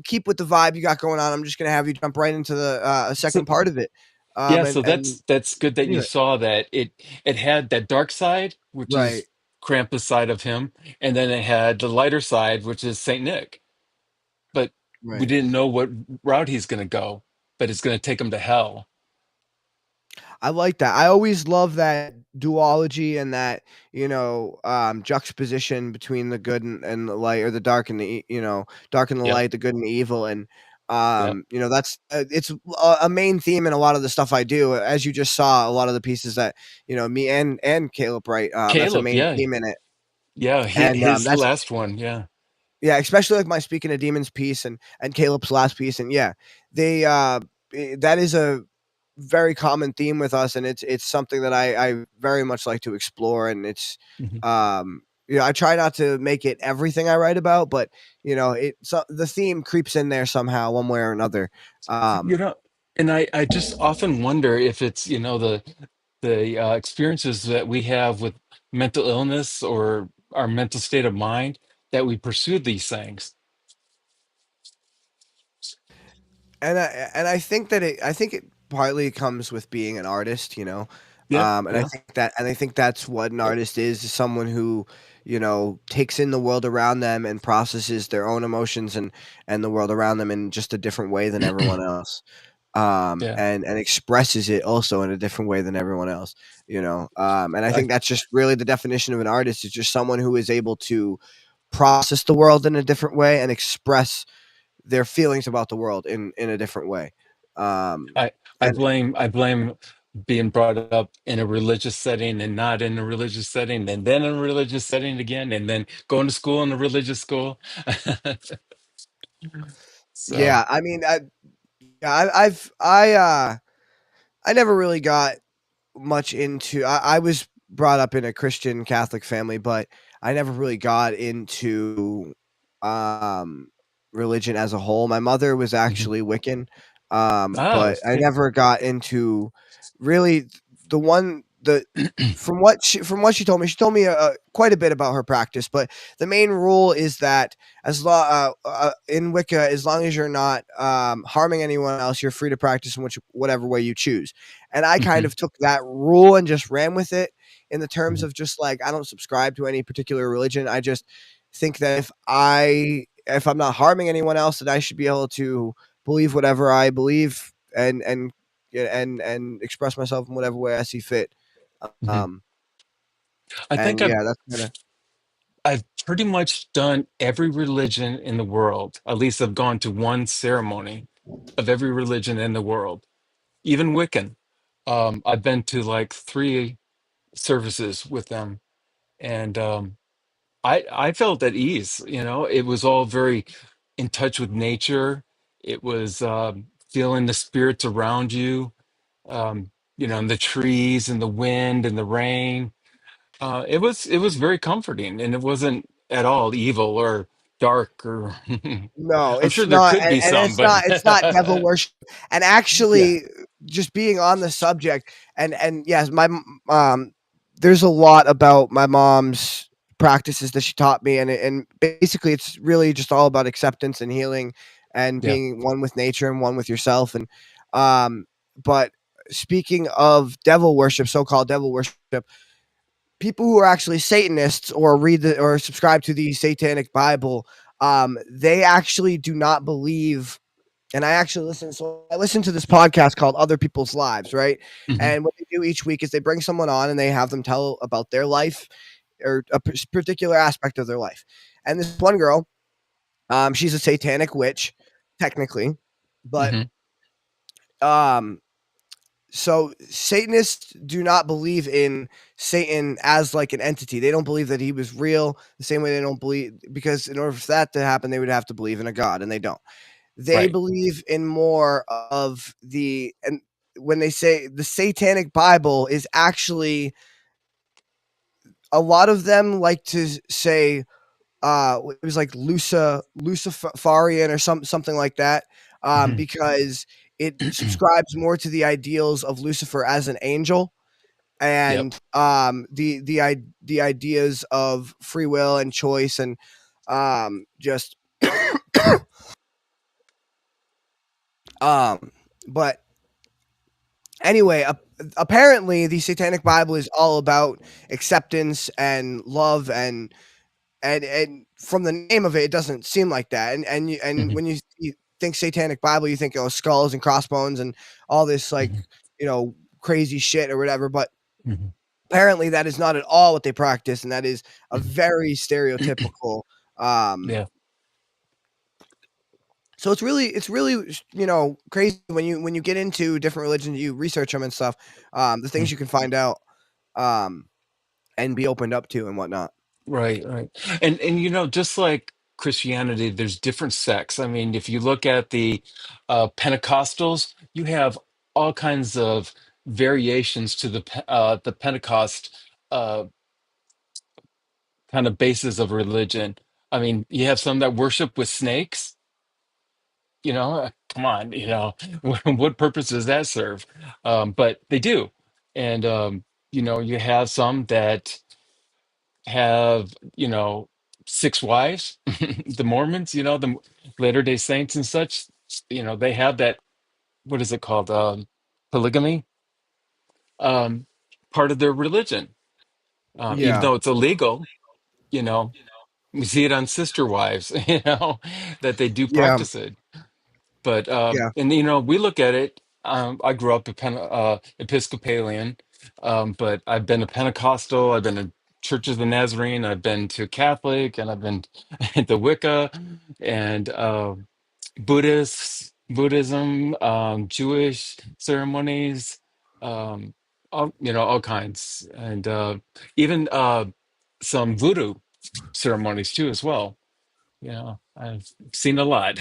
keep with the vibe you got going on. I'm just gonna have you jump right into the So, second part of it. yeah, so And that's good that do you it. saw that. It had that dark side, which Right, is Krampus side of him, and then it had the lighter side, which is Saint Nick. But we right. didn't know what route he's going to go, but it's going to take him to hell. I like that. I always love that duology and that, juxtaposition between the good and the light, or the dark and dark and the Yep, light, the good and the evil. And, yep. that's, it's a main theme in a lot of the stuff I do. As you just saw, a lot of the pieces that, me and Caleb write, that's a Caleb, main yeah, theme in it. yeah. And, His that's, last one, yeah. yeah, especially like my Speaking of Demons piece and Caleb's last piece. And yeah, they, that is a very common theme with us, and it's something that I very much like to explore. And it's Mhm. I try not to make it everything I write about, but the theme creeps in there somehow, one way or another. You know, and I just often wonder if it's, the experiences that we have with mental illness or our mental state of mind that we pursue these things. And I think that it partly comes with being an artist, Yeah, and yeah. I think that's what an artist is someone who, takes in the world around them and processes their own emotions and the world around them in just a different way than everyone else. Yeah. And expresses it also in a different way than everyone else, and I I think that's just really the definition of an artist, is just someone who is able to process the world in a different way and express their feelings about the world in a different way. Um, I and I blame being brought up in a religious setting and not in a religious setting, and then in a religious setting again, and then going to school in a religious school. So, yeah, I mean, yeah, I never really got much into. I was brought up in a Christian Catholic family, but I never really got into um, religion as a whole. My mother was mhm. actually Wiccan, Oh, but I okay. never got into really the one the from what she told me. She told me quite a bit about her practice, but the main rule is that in Wicca, as long as you're not harming anyone else, you're free to practice in whatever way you choose. And I kind Mhm. of took that rule and just ran with it in the terms Mhm. of just like I don't subscribe to any particular religion. I just think that if I'm not harming anyone else, that I should be able to believe whatever I believe and express myself in whatever way I see fit. Mhm. Um, I think and yeah, that's kind of I've pretty much done every religion in the world. At least I've gone to one ceremony of every religion in the world, even Wiccan. I've been to like three services with them, and I felt at ease. You know, it was all very in touch with nature. It was feeling the spirits around you. You know, and the trees and the wind and the rain. It was very comforting, and it wasn't at all evil or dark or. no, I'm sure it's there not, could be and some, but it's not devil worship. And yeah. actually, just being on the subject, and yes, there's a lot about my mom's practices that she taught me, and basically, it's really just all about acceptance and healing, and Yeah. being one with nature and one with yourself. And but speaking of devil worship, so-called devil worship, people who are actually Satanists or or subscribe to the Satanic Bible, they actually do not believe. And I actually listen. So I listen to this podcast called Other People's Lives, right? Hmm. And what they do each week is they bring someone on and they have them tell about their life or a particular aspect of their life. And this one girl, she's a satanic witch, technically, but Hmm. um, so Satanists do not believe in Satan as like an entity. They don't believe that he was real. The same way they don't believe, because in order for that to happen, they would have to believe in a god, and they don't. They Right. believe in more of the, and when they say the Satanic Bible is actually, a lot of them like to say it was like Luciferian or something like that, Hmm. because it subscribes more to the ideals of Lucifer as an angel, Yep. and the ideas of free will and choice, and just um but anyway, apparently the Satanic Bible is all about acceptance and love, and from the name of it, it doesn't seem like that. And Hmm. when you think Satanic Bible, you think, oh, skulls and crossbones and all this like, Hmm. you know, crazy shit or whatever. But Hmm. apparently, that is not at all what they practice, and that is a Hmm. very stereotypical. Um, Yeah. so it's really crazy when you get into different religions, you research them and stuff. The things Mm. you can find out, um, and be opened up to and whatnot. Right. Right. And you know, just like Christianity, there's different sects. I mean, if you look at the Pentecostals, you have all kinds of variations to the Pentecost uh, kind of basis of religion. I mean, you have some that worship with snakes. You know, come on, you know, what purpose does that serve? But they do. And, you know, you have some that have, you know, six wives, the Mormons, you know, the Latter Day Saints and such, you know, they have that, what is it called? Polygamy, um, part of their religion. Even Yeah, though it's illegal, you know, we see it on sister wives, you know, that they do yeah, practice it. But yeah, and you know, we look at it. I grew up Episcopalian, but I've been a Pentecostal. I've been to Church of the Nazarene. I've been to Catholic, and I've been to Wicca, and Buddhism, Jewish ceremonies, all you know, all kinds, and even some voodoo ceremonies too, as well. You know, I've seen a lot.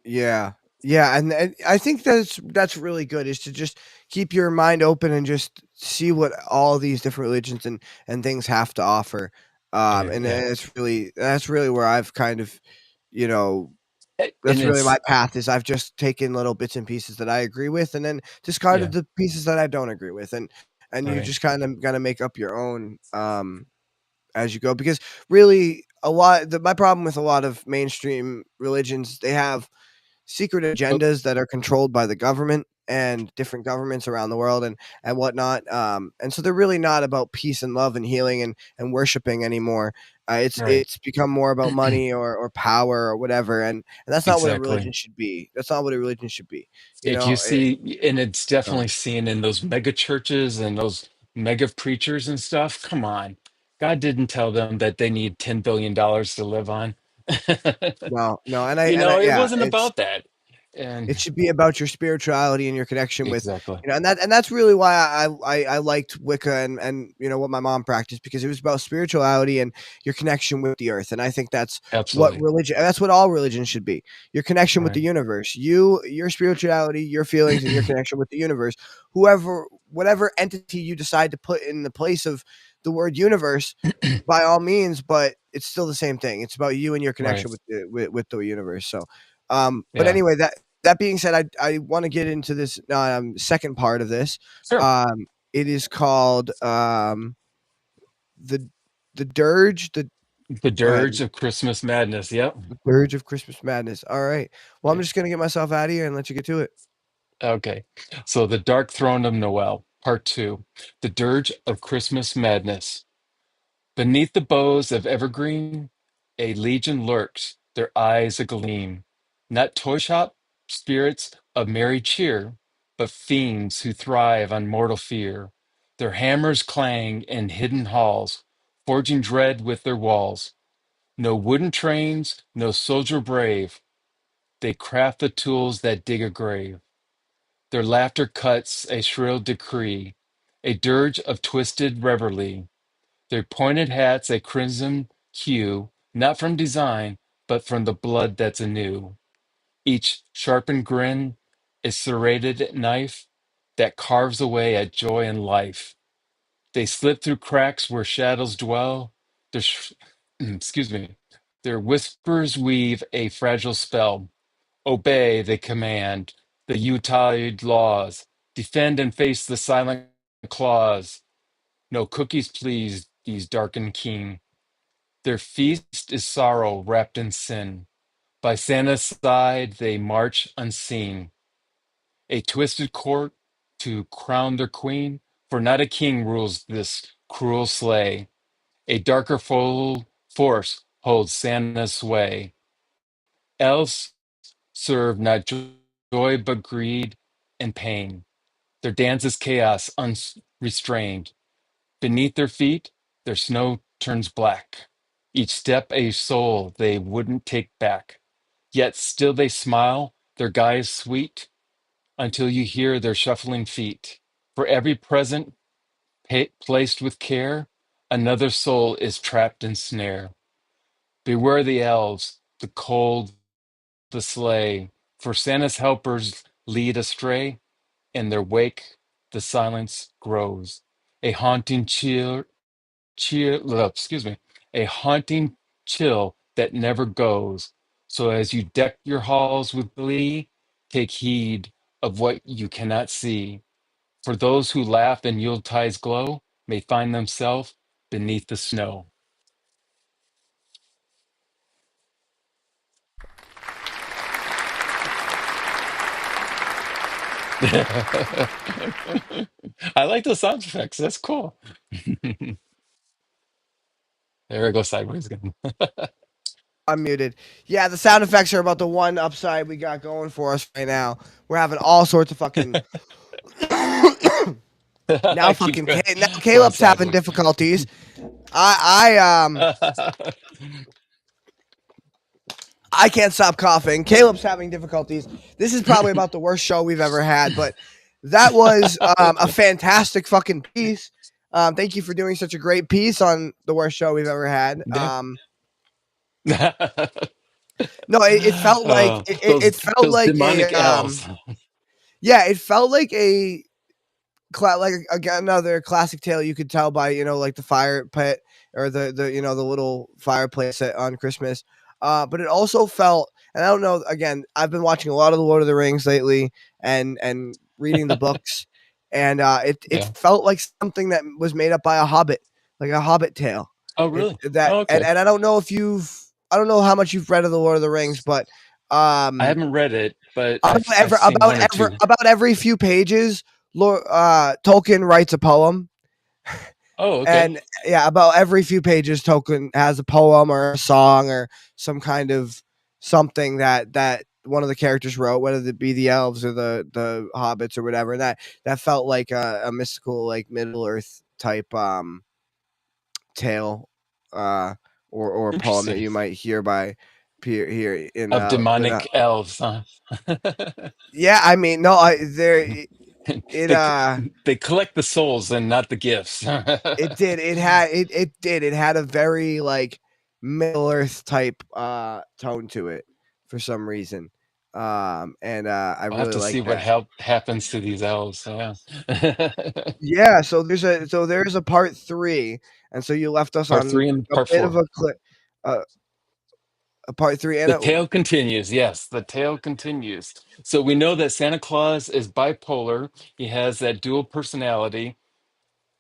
yeah, yeah. And I think that's really good, is to just keep your mind open and just see what all these different religions and things have to offer. Yeah, And yeah. that's really where I've kind of, you know, And that's really my it's path, is I've just taken little bits and pieces that I agree with, and then discarded yeah, the pieces that I don't agree with, and all you right. just kind of gotta make up your own, as you go, because really my problem with a lot of mainstream religions, they have secret Oh, agendas that are controlled by the government. and different governments around the world and whatnot. And so they're really not about peace and love and healing and worshiping anymore. Right. It's become more about money or power or whatever, and that's not what a religion Exactly. should be. That's not what a religion should be. You If you know, see, and it's so definitely seen in those mega churches and those mega preachers and stuff. Come on. God didn't tell them that they need $10 billion to live on. no, no, It yeah, wasn't about that. And it should be about your spirituality and your connection with, exactly. and that's really why I liked Wicca and what my mom practiced, because it was about spirituality and your connection with the earth. And I think Absolutely. that's what all religion should be. Your connection with Right. the universe, your spirituality, your feelings, and your connection with the universe. Whatever entity you decide to put in the place of the word universe, by all means, but it's still the same thing. It's about you and your Right. connection with the universe. So but Yeah. anyway, that being said, I want to get into this second part of this. Sure. It is called the the dirge. The The Go ahead. dirge of Christmas madness. Yep. The dirge of Christmas madness. All right. Well, I'm Yeah. just gonna get myself out of here and let you get to it. Okay. So the dark throne of Noel, part two. The dirge of Christmas madness. Beneath the boughs of evergreen, a legion lurks, their eyes agleam. Not toy shop spirits of merry cheer, but fiends who thrive on mortal fear. Their hammers clang in hidden halls, forging dread with their walls. No wooden trains, no soldier brave. They craft the tools that dig a grave. Their laughter cuts a shrill decree, a dirge of twisted reveille. Their pointed hats a crimson hue, not from design, but from the blood that's anew. Each sharpened grin is serrated knife that carves away at joy and life. They slip through cracks where shadows dwell. Excuse me. Their whispers weave a fragile spell. Obey, they command, the Utah laws. Defend and face the silent claws. No cookies please these darkened keen. Their feast is sorrow wrapped in sin. By Santa's side they march unseen. A twisted court to crown their queen, for not a king rules this cruel sleigh. A darker force holds Santa's sway. Elves serve not joy but greed and pain. Their dance is chaos unrestrained. Beneath their feet, their snow turns black. Each step a soul they wouldn't take back. Yet still they smile, their guise sweet, until you hear their shuffling feet. For every present placed with care, another soul is trapped in snare. Beware the elves, the cold, the sleigh, for Santa's helpers lead astray. In their wake, the silence grows. A haunting excuse me, a haunting chill that never goes. So as you deck your halls with glee, take heed of what you cannot see. For those who laugh in Yuletide's glow may find themselves beneath the snow. I like the sound effects. That's cool. There it goes sideways again. I'm muted. Yeah, the sound effects are about the one upside we got going for us right now. We're having all sorts of fucking I keep going, Now going Caleb's having sideways. difficulties. I can't stop coughing. Caleb's having difficulties. This is probably about the worst show we've ever had, but that was a fantastic fucking piece. Thank you for doing such a great piece on the worst show we've ever had. Yeah. No, it felt like Oh, it felt those like demonic elves. yeah, it felt like another classic tale you could tell by like the fire pit or the the little fireplace on Christmas. But it also felt, and I don't know. Again, I've been watching a lot of the Lord of the Rings lately, and reading the books, and it Yeah. felt like something that was made up by a hobbit, like a hobbit tale. Oh, It really? that Oh, okay. and I don't know if I don't know how much you've read of the Lord of the Rings, but I haven't read it, but I've seen one or two. About every few pages, Tolkien writes a poem. Oh, okay. And yeah, about every few pages, Tolkien has a poem or a song or some kind of something that one of the characters wrote, whether it be the elves or the hobbits or whatever. And that felt like a mystical, like Middle Earth type tale or poem that Interesting. you might hear here in Of demonic elves, huh? yeah, I mean, no, it they they collect the souls and not the gifts. it did. It had a very like Middle Earth type tone to it for some reason. And I I'll have really to like see what that. happens to these elves. Yeah. Yeah, so there's a part 3, and so you left us Part on three and a part bit of four. a clip, uh, a part 3 and The a tale continues. Yes, the tale continues. So we know that Santa Claus is bipolar. He has that dual personality.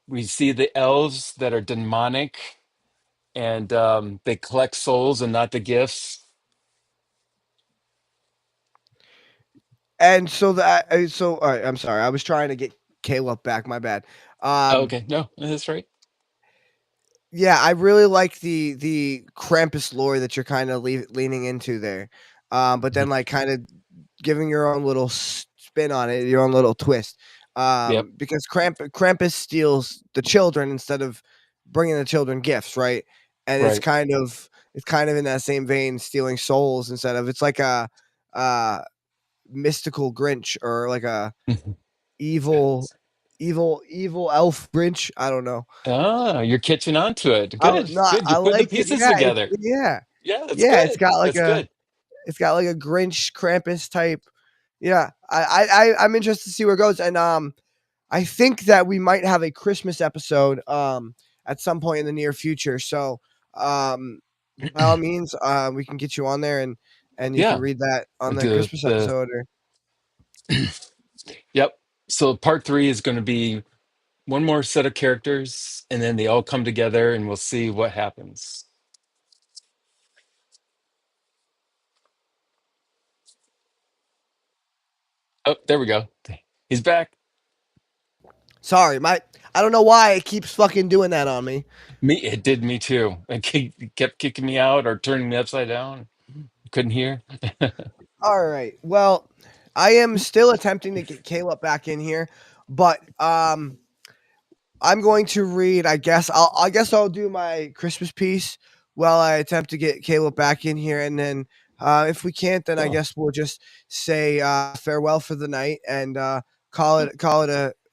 We see the elves that are demonic, and they collect souls and not the gifts. and so that so all right, I'm sorry. I was trying to get Caleb back, my bad. Oh, Um okay, no, that's right. Yeah, I really like the Krampus lore that you're kind of leaning into there, but then like kind of giving your own little spin on it, your own little twist, Yep. because Krampus steals the children instead of bringing the children gifts, right? And Right. it's kind of in that same vein, stealing souls instead of it's like a mystical Grinch or like a evil evil elf Grinch. I don't know. Ah, you're catching on to it. I Good, no, good. You I put the like it. pieces Yeah, together. yeah. Yeah, that's Yeah, good. That's good. it's got like a Grinch Krampus type. Yeah, I'm interested to see where it goes, and I think that we might have a Christmas episode at some point in the near future. So by all means, we can get you on there and you can Yeah. read that on the Christmas The episode. Or Yep. So part three is going to be one more set of characters, and then they all come together, and we'll see what happens. Oh, there we go. He's back. sorry, I don't know why it keeps fucking doing that on me. It did me too. It kept kicking me out or turning me upside down. Couldn't hear. All right, well, I am still attempting to get Caleb back in here, but I'm going to read. I guess I'll do my Christmas piece while I attempt to get Caleb back in here, and then if we can't, then I Oh, guess we'll just say farewell for the night and call it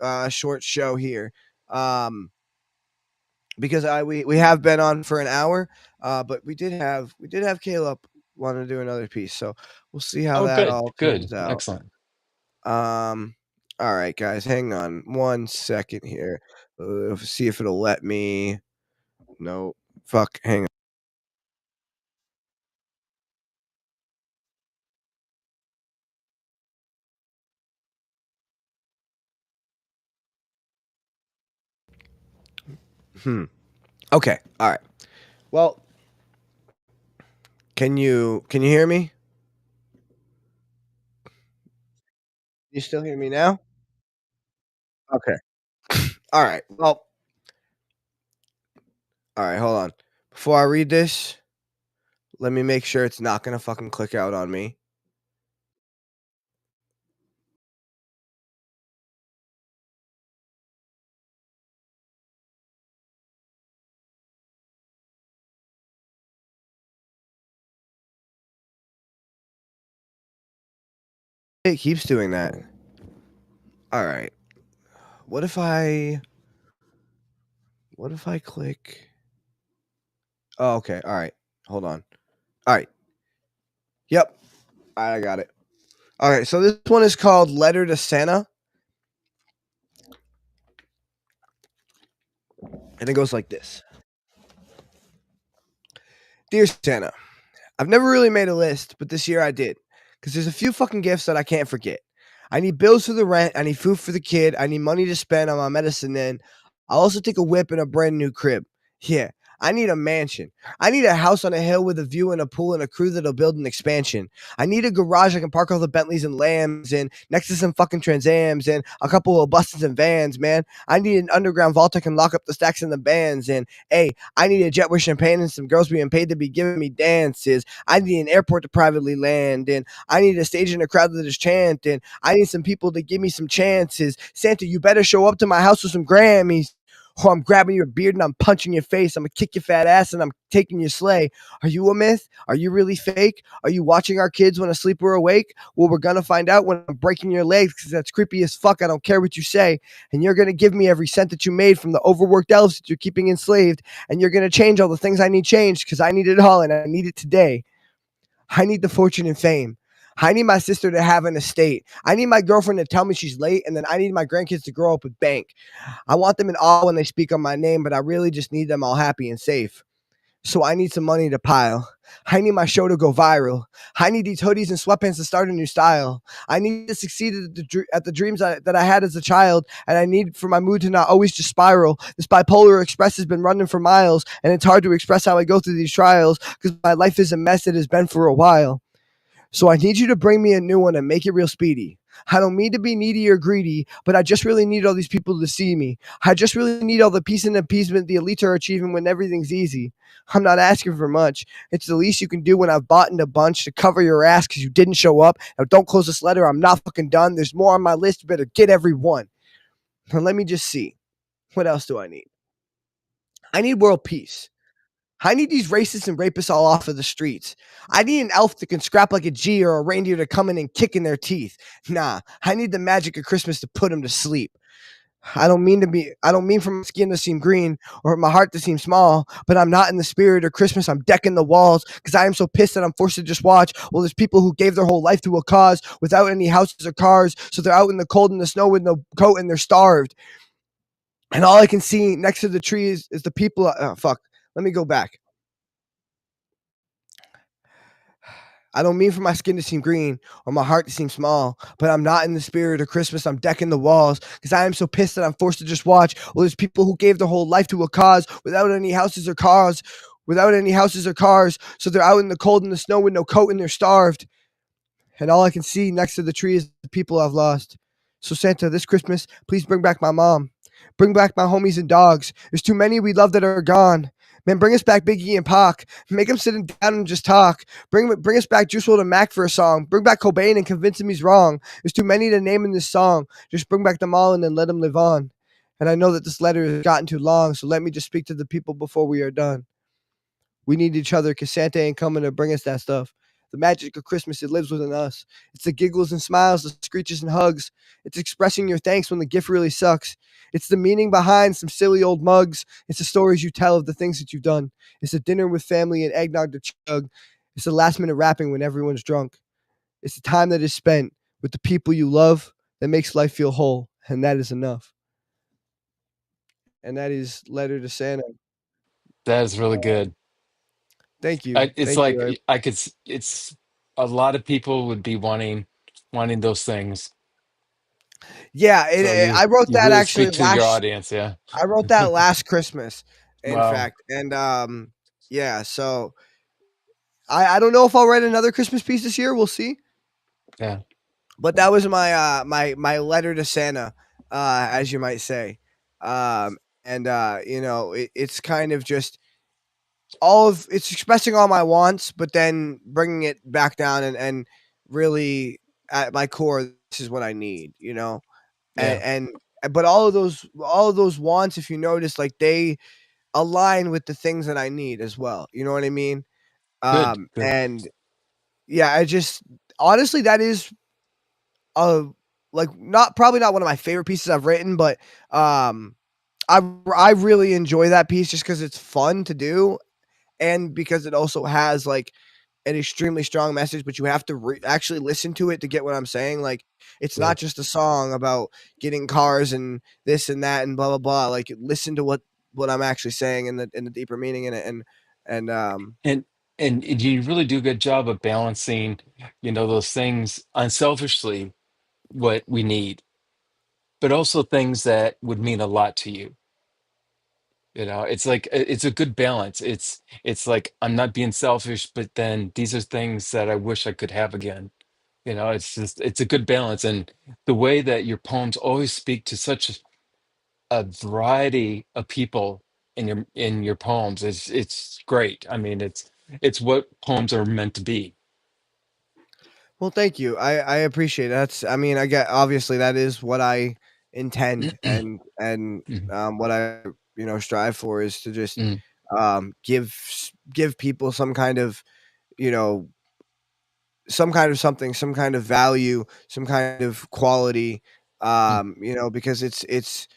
a short show here. Because we have been on for an hour, but we did have Caleb want to do another piece, so we'll see how oh, that good, all good, turns out. excellent. All right, guys, hang on 1 second here. See if it'll let me. No, fuck. Hang on. Okay. All right. Well, can you hear me? You still hear me now? Okay. All right. Well, all right. Hold on. Before I read this, let me make sure it's not gonna fucking click out on me. It keeps doing that. All right. What if I? What if I click? Oh, okay. All right. Hold on. All right. Yep. I got it. All right. So this one is called "Letter to Santa," and it goes like this: Dear Santa, I've never really made a list, but this year I did. Because there's a few fucking gifts that I can't forget. I need bills for the rent. I need food for the kid. I need money to spend on my medicine. Then I'll also take a whip and a brand new crib. Yeah, I need a mansion. I need a house on a hill with a view and a pool and a crew that'll build an expansion. I need a garage I can park all the Bentleys and Lambs in, next to some fucking Trans Ams and a couple of buses and vans, man. I need an underground vault I can lock up the stacks and the bands in. Hey, I need a jet with champagne and some girls being paid to be giving me dances. I need an airport to privately land in. I need a stage and a crowd that is chanting. I need some people to give me some chances. Santa, you better show up to my house with some Grammys. Or I'm grabbing your beard and I'm punching your face. I'm gonna kick your fat ass and I'm taking your sleigh. Are you a myth? Are you really fake? Are you watching our kids when asleep or awake? Well, we're gonna find out when I'm breaking your legs because that's creepy as fuck. I don't care what you say. And you're gonna give me every cent that you made from the overworked elves that you're keeping enslaved. And you're gonna change all the things I need changed because I need it all and I need it today. I need the fortune and fame. I need my sister to have an estate. I need my girlfriend to tell me she's late, and then I need my grandkids to grow up with bank. I want them in awe when they speak on my name, but I really just need them all happy and safe. So I need some money to pile. I need my show to go viral. I need these hoodies and sweatpants to start a new style. I need to succeed at the dreams that I had as a child, and I need for my mood to not always just spiral. This bipolar express has been running for miles, and it's hard to express how I go through these trials because my life is a mess it has been for a while. So I need you to bring me a new one and make it real speedy. I don't mean to be needy or greedy, but I just really need all these people to see me. I just really need all the peace and appeasement the elites are achieving when everything's easy. I'm not asking for much. It's the least you can do when I've bought in a bunch to cover your ass because you didn't show up. Now don't close this letter. I'm not fucking done. There's more on my list. You better get every one. Now let me just see. What else do I need? I need world peace. I need these racists and rapists all off of the streets. I need an elf that can scrap like a G or a reindeer to come in and kick in their teeth. Nah, I need the magic of Christmas to put them to sleep. I don't mean for my skin to seem green or my heart to seem small, but I'm not in the spirit of Christmas. I'm decking the walls because I am so pissed that I'm forced to just watch. Well, there's people who gave their whole life to a cause without any houses or cars. So they're out in the cold and the snow with no coat and they're starved. And all I can see next to the trees is the people. Fuck. Let me go back. I don't mean for my skin to seem green or my heart to seem small, but I'm not in the spirit of Christmas. I'm decking the walls because I am so pissed that I'm forced to just watch. Well, there's people who gave their whole life to a cause without any houses or cars, So they're out in the cold and the snow with no coat and they're starved. And all I can see next to the tree is the people I've lost. So Santa, this Christmas, please bring back my mom. Bring back my homies and dogs. There's too many we love that are gone. Man, bring us back Biggie and Pac. Make them sit down and just talk. Bring us back Juice WRLD and Mac for a song. Bring back Cobain and convince him he's wrong. There's too many to name in this song. Just bring back them all and then let them live on. And I know that this letter has gotten too long, so let me just speak to the people before we are done. We need each other because Santa ain't coming to bring us that stuff. The magic of Christmas, it lives within us. It's the giggles and smiles, the screeches and hugs. It's expressing your thanks when the gift really sucks. It's the meaning behind some silly old mugs. It's the stories you tell of the things that you've done. It's a dinner with family and eggnog to chug. It's the last minute rapping when everyone's drunk. It's the time that is spent with the people you love that makes life feel whole, and that is enough. And that is Letter to Santa. That is really Uh, good. thank you. It's Thank you. like I could. It's a lot of people would be wanting those things. Yeah, So I wrote you that really actually speak to your last audience. Yeah. I wrote that last Christmas, in Wow. fact. And yeah, so I don't know if I'll write another Christmas piece this year. We'll see. Yeah. But that was my my letter to Santa, as you might say. And you know, it's kind of just it's expressing all my wants, but then bringing it back down and really at my core, this is what I need, you know? Yeah. But all of those wants, if you notice, like they align with the things that I need as well. You know what I mean? Good. Good. And yeah, I just honestly that is a like not probably not one of my favorite pieces I've written, but um I really enjoy that piece just because it's fun to do and because it also has like an extremely strong message, but you have to actually listen to it to get what I'm saying. Like, it's Yeah. not just a song about getting cars and this and that and blah blah blah. Like, listen to what I'm actually saying and the deeper meaning in it. And And you really do a good job of balancing, those things unselfishly, what we need, but also things that would mean a lot to you. You know, it's like it's a good balance. It's like I'm not being selfish, but then these are things that I wish I could have again. You know, it's just it's a good balance, and the way that your poems always speak to such a variety of people in your poems is it's great. I mean, it's what poems are meant to be. Well, thank you. I appreciate it. That's I mean, I get obviously that is what I intend and what I strive for is to just Mm, give people some kind of you know some kind of something, some kind of value, some kind of quality. mm, Because it's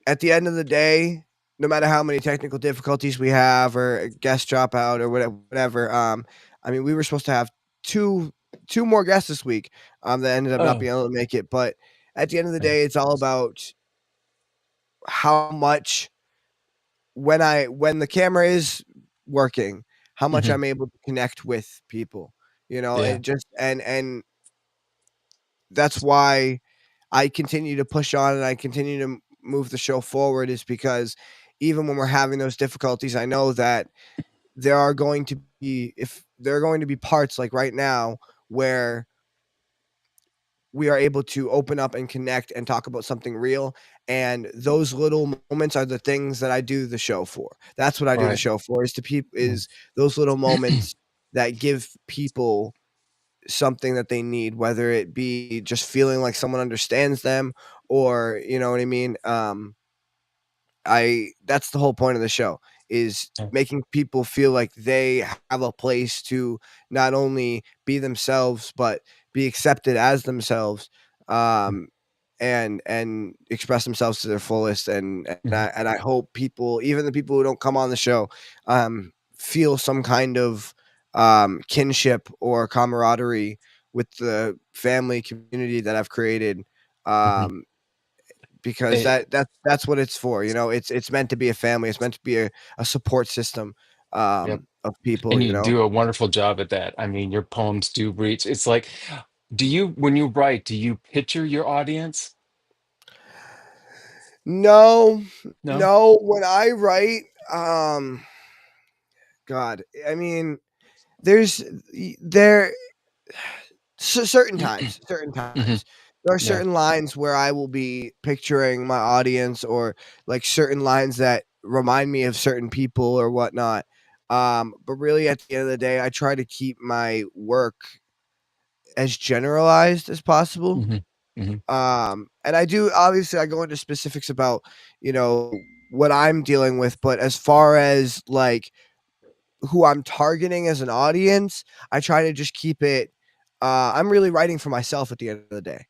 at the end of the day, no matter how many technical difficulties we have or a guest dropout or whatever, I mean, we were supposed to have two two more guests this week, that ended up not oh, being able to make it. But at the end of the yeah. day, it's all about how much when the camera is working, how much Hmm. I'm able to connect with people. Yeah. It just and that's why I continue to push on and I continue to move the show forward is because even when we're having those difficulties, I know that there are going to be parts like right now where we are able to open up and connect and talk about something real. And those little moments are the things that I do the show for. That's what I All do the right. show for is to people Mm. is those little moments that give people something that they need, whether it be just feeling like someone understands them or you know what I mean. I That's the whole point of the show is Yeah. making people feel like they have a place to not only be themselves but be accepted as themselves, um, and express themselves to their fullest. Mhm. And I hope people, even the people who don't come on the show, feel some kind of kinship or camaraderie with the family community that I've created. Mhm. Um, because Eh, that's what it's for. It's meant to be a family. It's meant to be a support system yep. of people. And you do a wonderful job at that. I mean, your poems do reach. It's like, do you, when you write, do you picture your audience? No, No? no. When I write, um, God, I mean, there's there certain Hmm. times. There are Yeah. certain lines where I will be picturing my audience or like certain lines that remind me of certain people or whatnot. But really, at the end of the day, I try to keep my work as generalized as possible. Hmm. Hmm. And I do obviously I go into specifics about you know what I'm dealing with, but as far as like who I'm targeting as an audience, I try to just keep it. I'm really writing for myself at the end of the day.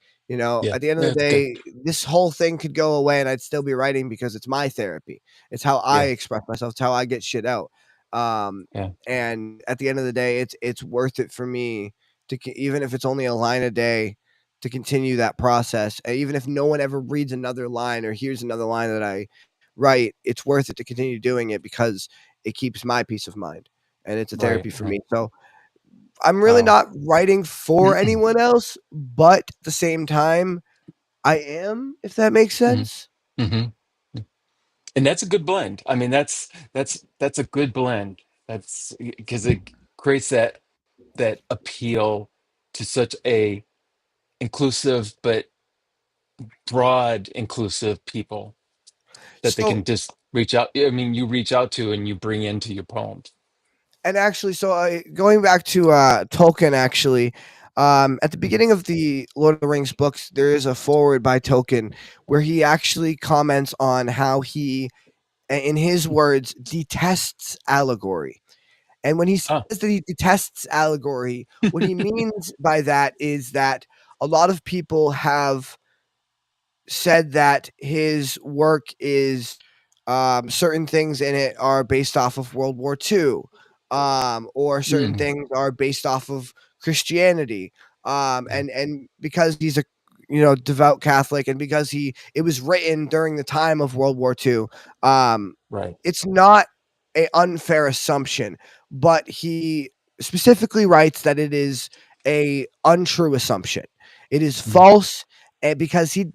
Yeah. At the end of the That's good. day, this whole thing could go away and I'd still be writing because it's my therapy. It's how I Yeah. express myself. It's how I get shit out. Um, Yeah. and at the end of the day, it's worth it for me even if it's only a line a day to continue that process. And even if no one ever reads another line or hears another line that I write, it's worth it to continue doing it because it keeps my peace of mind and it's a Right. therapy for Right. me. So I'm really Wow. not writing for anyone else, but at the same time, I am, if that makes Hmm. sense. Hmm. And that's a good blend. I mean, that's a good blend. That's because it creates that appeal to such a inclusive but broad inclusive people that they can So just reach out. I mean, you reach out to and you bring into your poems. and actually, going back to Tolkien, actually, at the Mhm. beginning of the Lord of the Rings books, there is a forward by Tolkien where he actually comments on how he, in his words, detests allegory. And when he says Ah. that he detests allegory, what he means by that is that a lot of people have said that his work is certain things in it are based off of World War II, or certain Mm, things are based off of Christianity, yeah. and because he's a devout Catholic, and because it was written during the time of World War II, um, Right. it's not a unfair assumption, but he specifically writes that it is a untrue assumption. It is Mm, false, and because he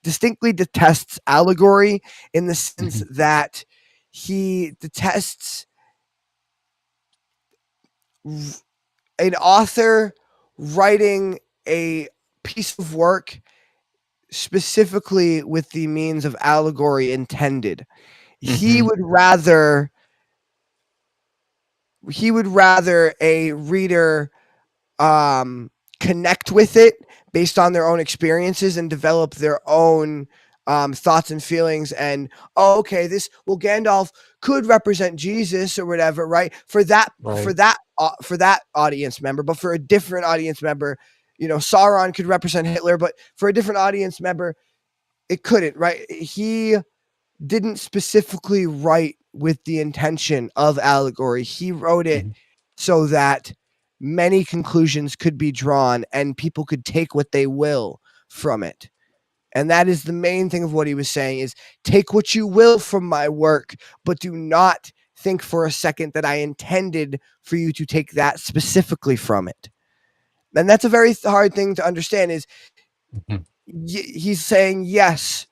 distinctly detests allegory in the sense that he detests an author writing a piece of work specifically with the means of allegory intended. He would rather a reader connect with it based on their own experiences and develop their own thoughts and feelings. And okay, Gandalf could represent Jesus or whatever, right? For that audience member, but for a different audience member, Sauron could represent Hitler, but for a different audience member, it couldn't, right? He didn't specifically write with the intention of allegory. He wrote it so that many conclusions could be drawn and people could take what they will from it. And that is the main thing of what he was saying is take what you will from my work, but do not think for a second that I intended for you to take that specifically from it. And that's a very hard thing to understand is he's saying, yes,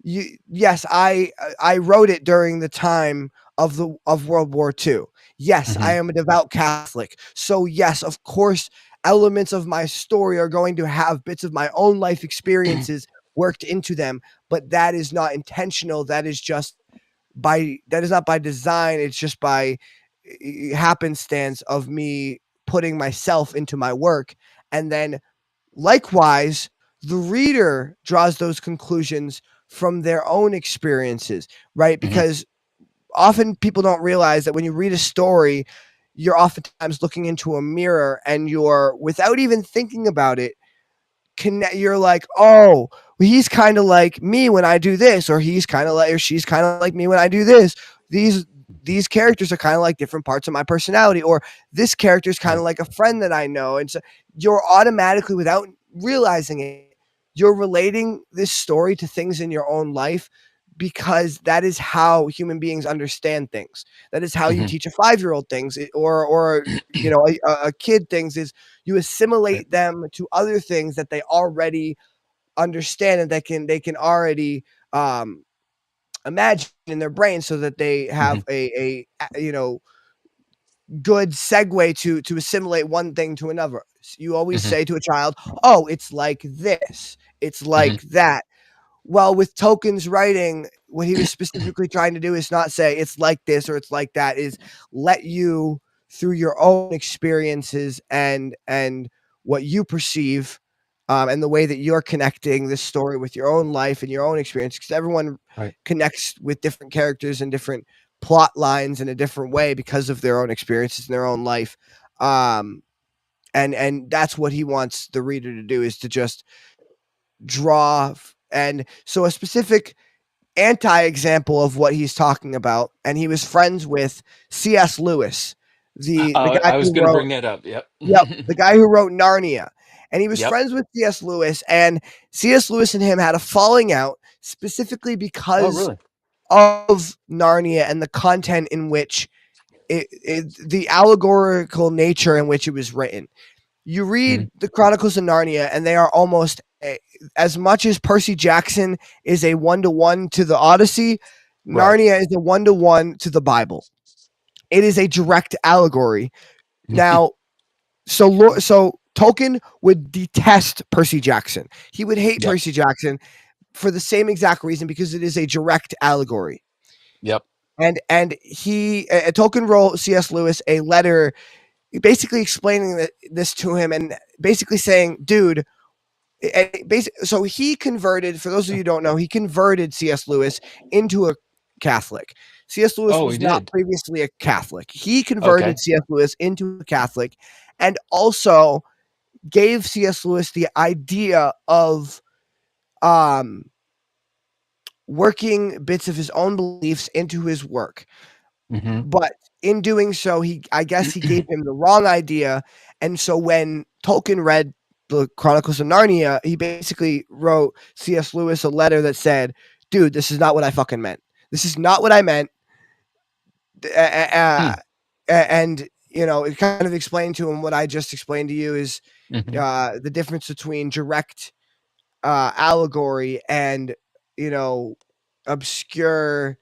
I wrote it during the time of World War II. Yes, I am a devout Catholic. So yes, of course, elements of my story are going to have bits of my own life experiences worked into them, but that is not intentional. That is not by design. It's just by happenstance of me putting myself into my work. And then likewise, the reader draws those conclusions from their own experiences, right? Because often people don't realize that when you read a story, you're oftentimes looking into a mirror and you're, without even thinking about it, you're like, oh, he's kind of like me when I do this, or he's kind of like, or she's kind of like me when I do this. These characters are kind of like different parts of my personality, or this character is kind of like a friend that I know. And so you're automatically, without realizing it, you're relating this story to things in your own life because that is how human beings understand things. That is how you teach a 5-year-old things, or a kid things, is you assimilate them to other things that they already understand and they can already imagine in their brain, so that they have a good segue to assimilate one thing to another. You always say to a child, oh, it's like this, it's like that. Well, with Tolkien's writing, what he was specifically trying to do is not say it's like this or it's like that, is let you, through your own experiences and what you perceive, and the way that you're connecting this story with your own life and your own experience, because everyone connects with different characters and different plot lines in a different way because of their own experiences in their own life. And that's what he wants the reader to do, is to just draw. And so a specific anti-example of what he's talking about, and he was friends with C.S. Lewis, the guy I was who going to wrote bring that up. Yep. the guy who wrote Narnia. And he was friends with C.S. Lewis, and C.S. Lewis and him had a falling out specifically because of Narnia and the content in which the allegorical nature in which it was written. You read the Chronicles of Narnia, and they are almost as much as Percy Jackson is a 1-to-1 to the Odyssey, Narnia is a 1-to-1 to the Bible. It is a direct allegory. Now, so Tolkien would detest Percy Jackson. He would hate Percy Jackson for the same exact reason, because it is a direct allegory. Yep. And Tolkien wrote C.S. Lewis a letter basically explaining this to him and basically saying, dude, so he converted, for those of you who don't know, he converted C.S. Lewis into a Catholic. C.S. Lewis was not previously a Catholic. He converted C.S. Lewis into a Catholic, and also gave C.S. Lewis the idea of working bits of his own beliefs into his work. But in doing so, I guess he gave him the wrong idea. And so when Tolkien read the Chronicles of Narnia, he basically wrote C.S. Lewis a letter that said, dude, this is not what I fucking meant. This is not what I meant. And, it kind of explained to him what I just explained to you, is the difference between direct allegory and, obscure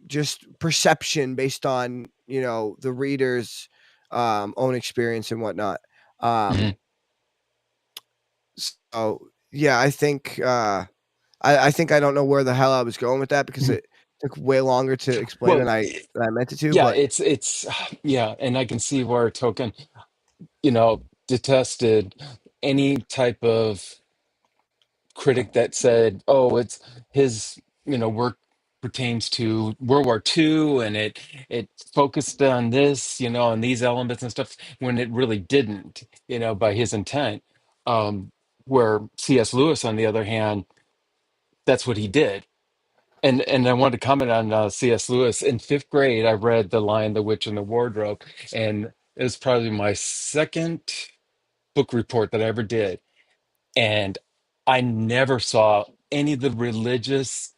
just perception based on, the reader's own experience and whatnot. Mhm. Um, so yeah, I think I don't know where the hell I was going with that because Mhm. it took way longer to explain Well, than I meant it to. yeah, But it's yeah, and I can see where Token, detested any type of critic that said, "Oh, it's his, work pertains to World War II, and it focused on this, on these elements and stuff," when it really didn't, by his intent. Um, where C.S. Lewis, on the other hand, that's what he did. And I wanted to comment on C.S. Lewis. In fifth grade, I read *The Lion, the Witch, and the Wardrobe*, and it was probably my second book report that I ever did. And I never saw any of the religious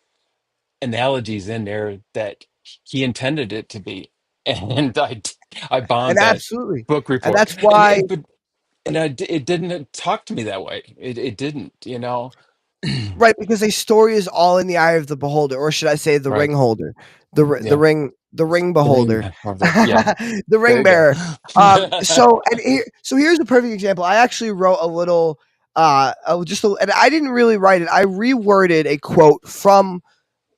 analogies in there that he intended it to be. And I and bombed that absolutely, book and report. that's And why. and but and it didn't talk to me that way. It didn't. Right, because a story is all in the eye of the beholder, or should I say the Right. ring holder, Yeah. the ring The ring beholder, holder. Yeah. the There ring you go. bearer. So here's a perfect example. I actually wrote a little, and I didn't really write it. I reworded a quote from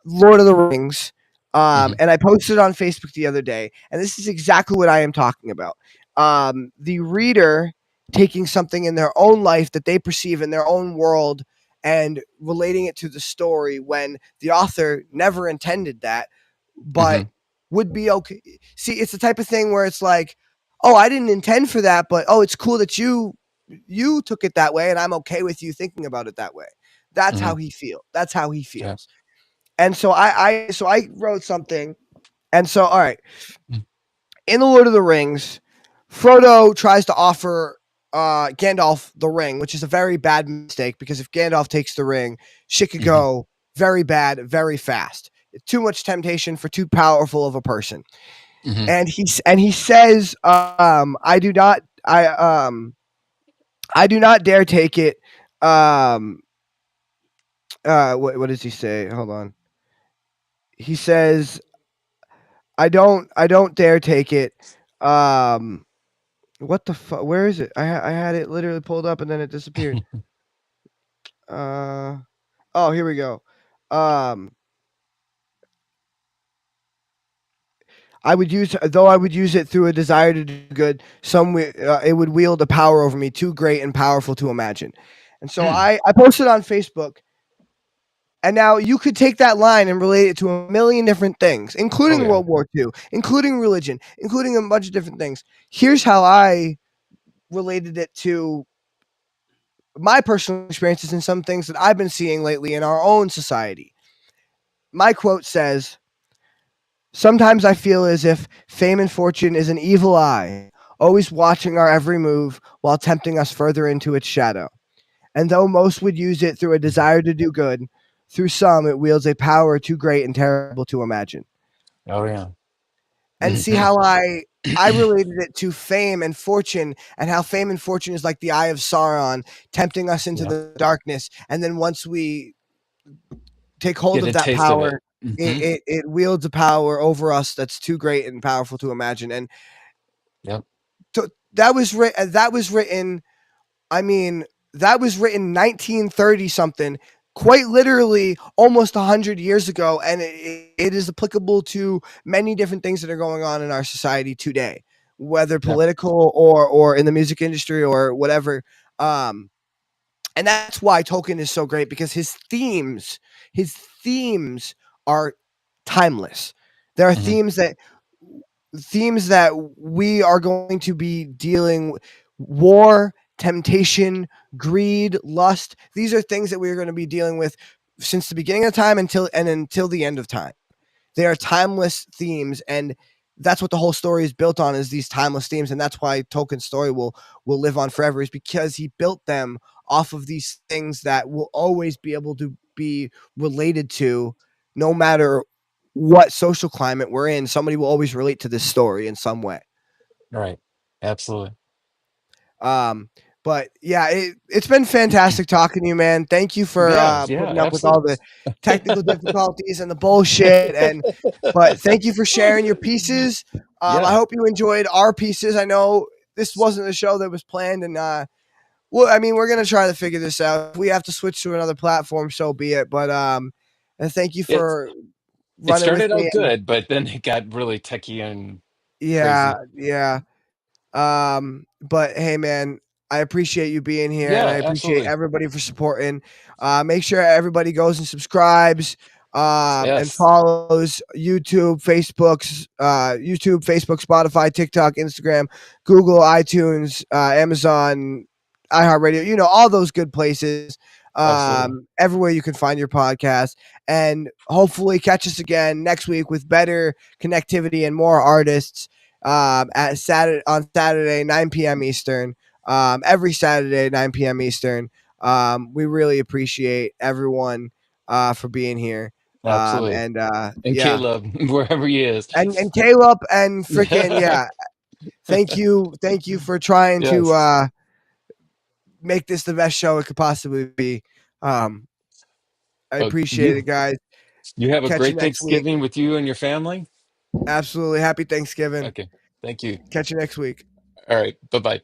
Lord of the Rings, Mhm. and I posted it on Facebook the other day, and this is exactly what I am talking about. The reader taking something in their own life that they perceive in their own world and relating it to the story when the author never intended that, but Mhm. would be okay. See, it's the type of thing where it's like, oh, I didn't intend for that, but oh, it's cool that you took it that way, and I'm okay with you thinking about it that way. That's how Mhm. he feel. That's how he Yeah. feels. And so I wrote something. And so all right, Mm. in the Lord of the Rings, Frodo tries to offer Gandalf the ring, which is a very bad mistake because if Gandalf takes the ring, shit could Mhm. go very bad, very fast. Too much temptation for too powerful of a person. Mhm. And he says, I do not dare take it. Um, what does he say? Hold on. He says, I don't dare take it. Um, what the fuck? Where is it? I had it literally pulled up and then it disappeared. Uh, oh, here we go. Um, I would use it through a desire to do good. It would wield a power over me too great and powerful to imagine. And so Mm. I posted on Facebook. And now you could take that line and relate it to a million different things, Oh including yeah. World War II, including religion, including a bunch of different things. Here's how I related it to my personal experiences and some things that I've been seeing lately in our own society. My quote says, sometimes I feel as if fame and fortune is an evil eye, always watching our every move while tempting us further into its shadow. And though most would use it through a desire to do good, through some it wields a power too great and terrible to imagine. Oh yeah. And see how I related it to fame and fortune, and how fame and fortune is like the eye of Sauron, tempting us into Yeah. the darkness. And then once we take hold Get of a that taste of it. power, it, Hmm. it, it wields a power over us that's too great and powerful to imagine. And Yep. that was written. I mean, that was written 1930 something, quite literally almost 100 years ago, and it is applicable to many different things that are going on in our society today, whether Yep. political or in the music industry or whatever. Um, and that's why Tolkien is so great because his themes are timeless. There are Hmm. themes that we are going to be dealing with: war, temptation, greed, lust. These are things that we're going to be dealing with since the beginning of time until the end of time. They are timeless themes, and that's what the whole story is built on, is these timeless themes. And that's why Tolkien's story will live on forever, is because he built them off of these things that will always be able to be related to, no matter what social climate we're in. Somebody will always relate to this story in some way. Right. Absolutely. Um, But yeah, it's been fantastic talking to you, man. Thank you for Yeah, putting up with all the absolutely. technical difficulties and the bullshit. But thank you for sharing your pieces. I Yeah, hope you enjoyed our pieces. I know this wasn't a show that was planned, and well, I mean, we're gonna try to figure this out. If we have to switch to another platform, so be it. But and thank you it for it running with started me. out And good, but then it got really techie and yeah, crazy. yeah. But hey, man, I appreciate you being here, and I Yeah, appreciate absolutely. everybody for supporting. Make sure everybody goes and subscribes, and Yes, follows YouTube, Facebook, Spotify, TikTok, Instagram, Google, iTunes, Amazon, iHeartRadio. You know, all those good places. absolutely. Everywhere you can find your podcast, and hopefully catch us again next week with better connectivity and more artists at Saturday 9 p.m. Eastern. Every Saturday 9 p.m. Eastern. We really appreciate everyone for being here. Absolutely. And And yeah, Caleb, wherever he is. and Caleb and freaking yeah. Thank you for trying to Yes. make this the best show it could possibly be. Um, I Oh, appreciate it, guys. you have a Catch you great next week. Thanksgiving with you and your family. Absolutely. Happy Thanksgiving. Okay. Thank you. Catch you next week. All right. Bye bye.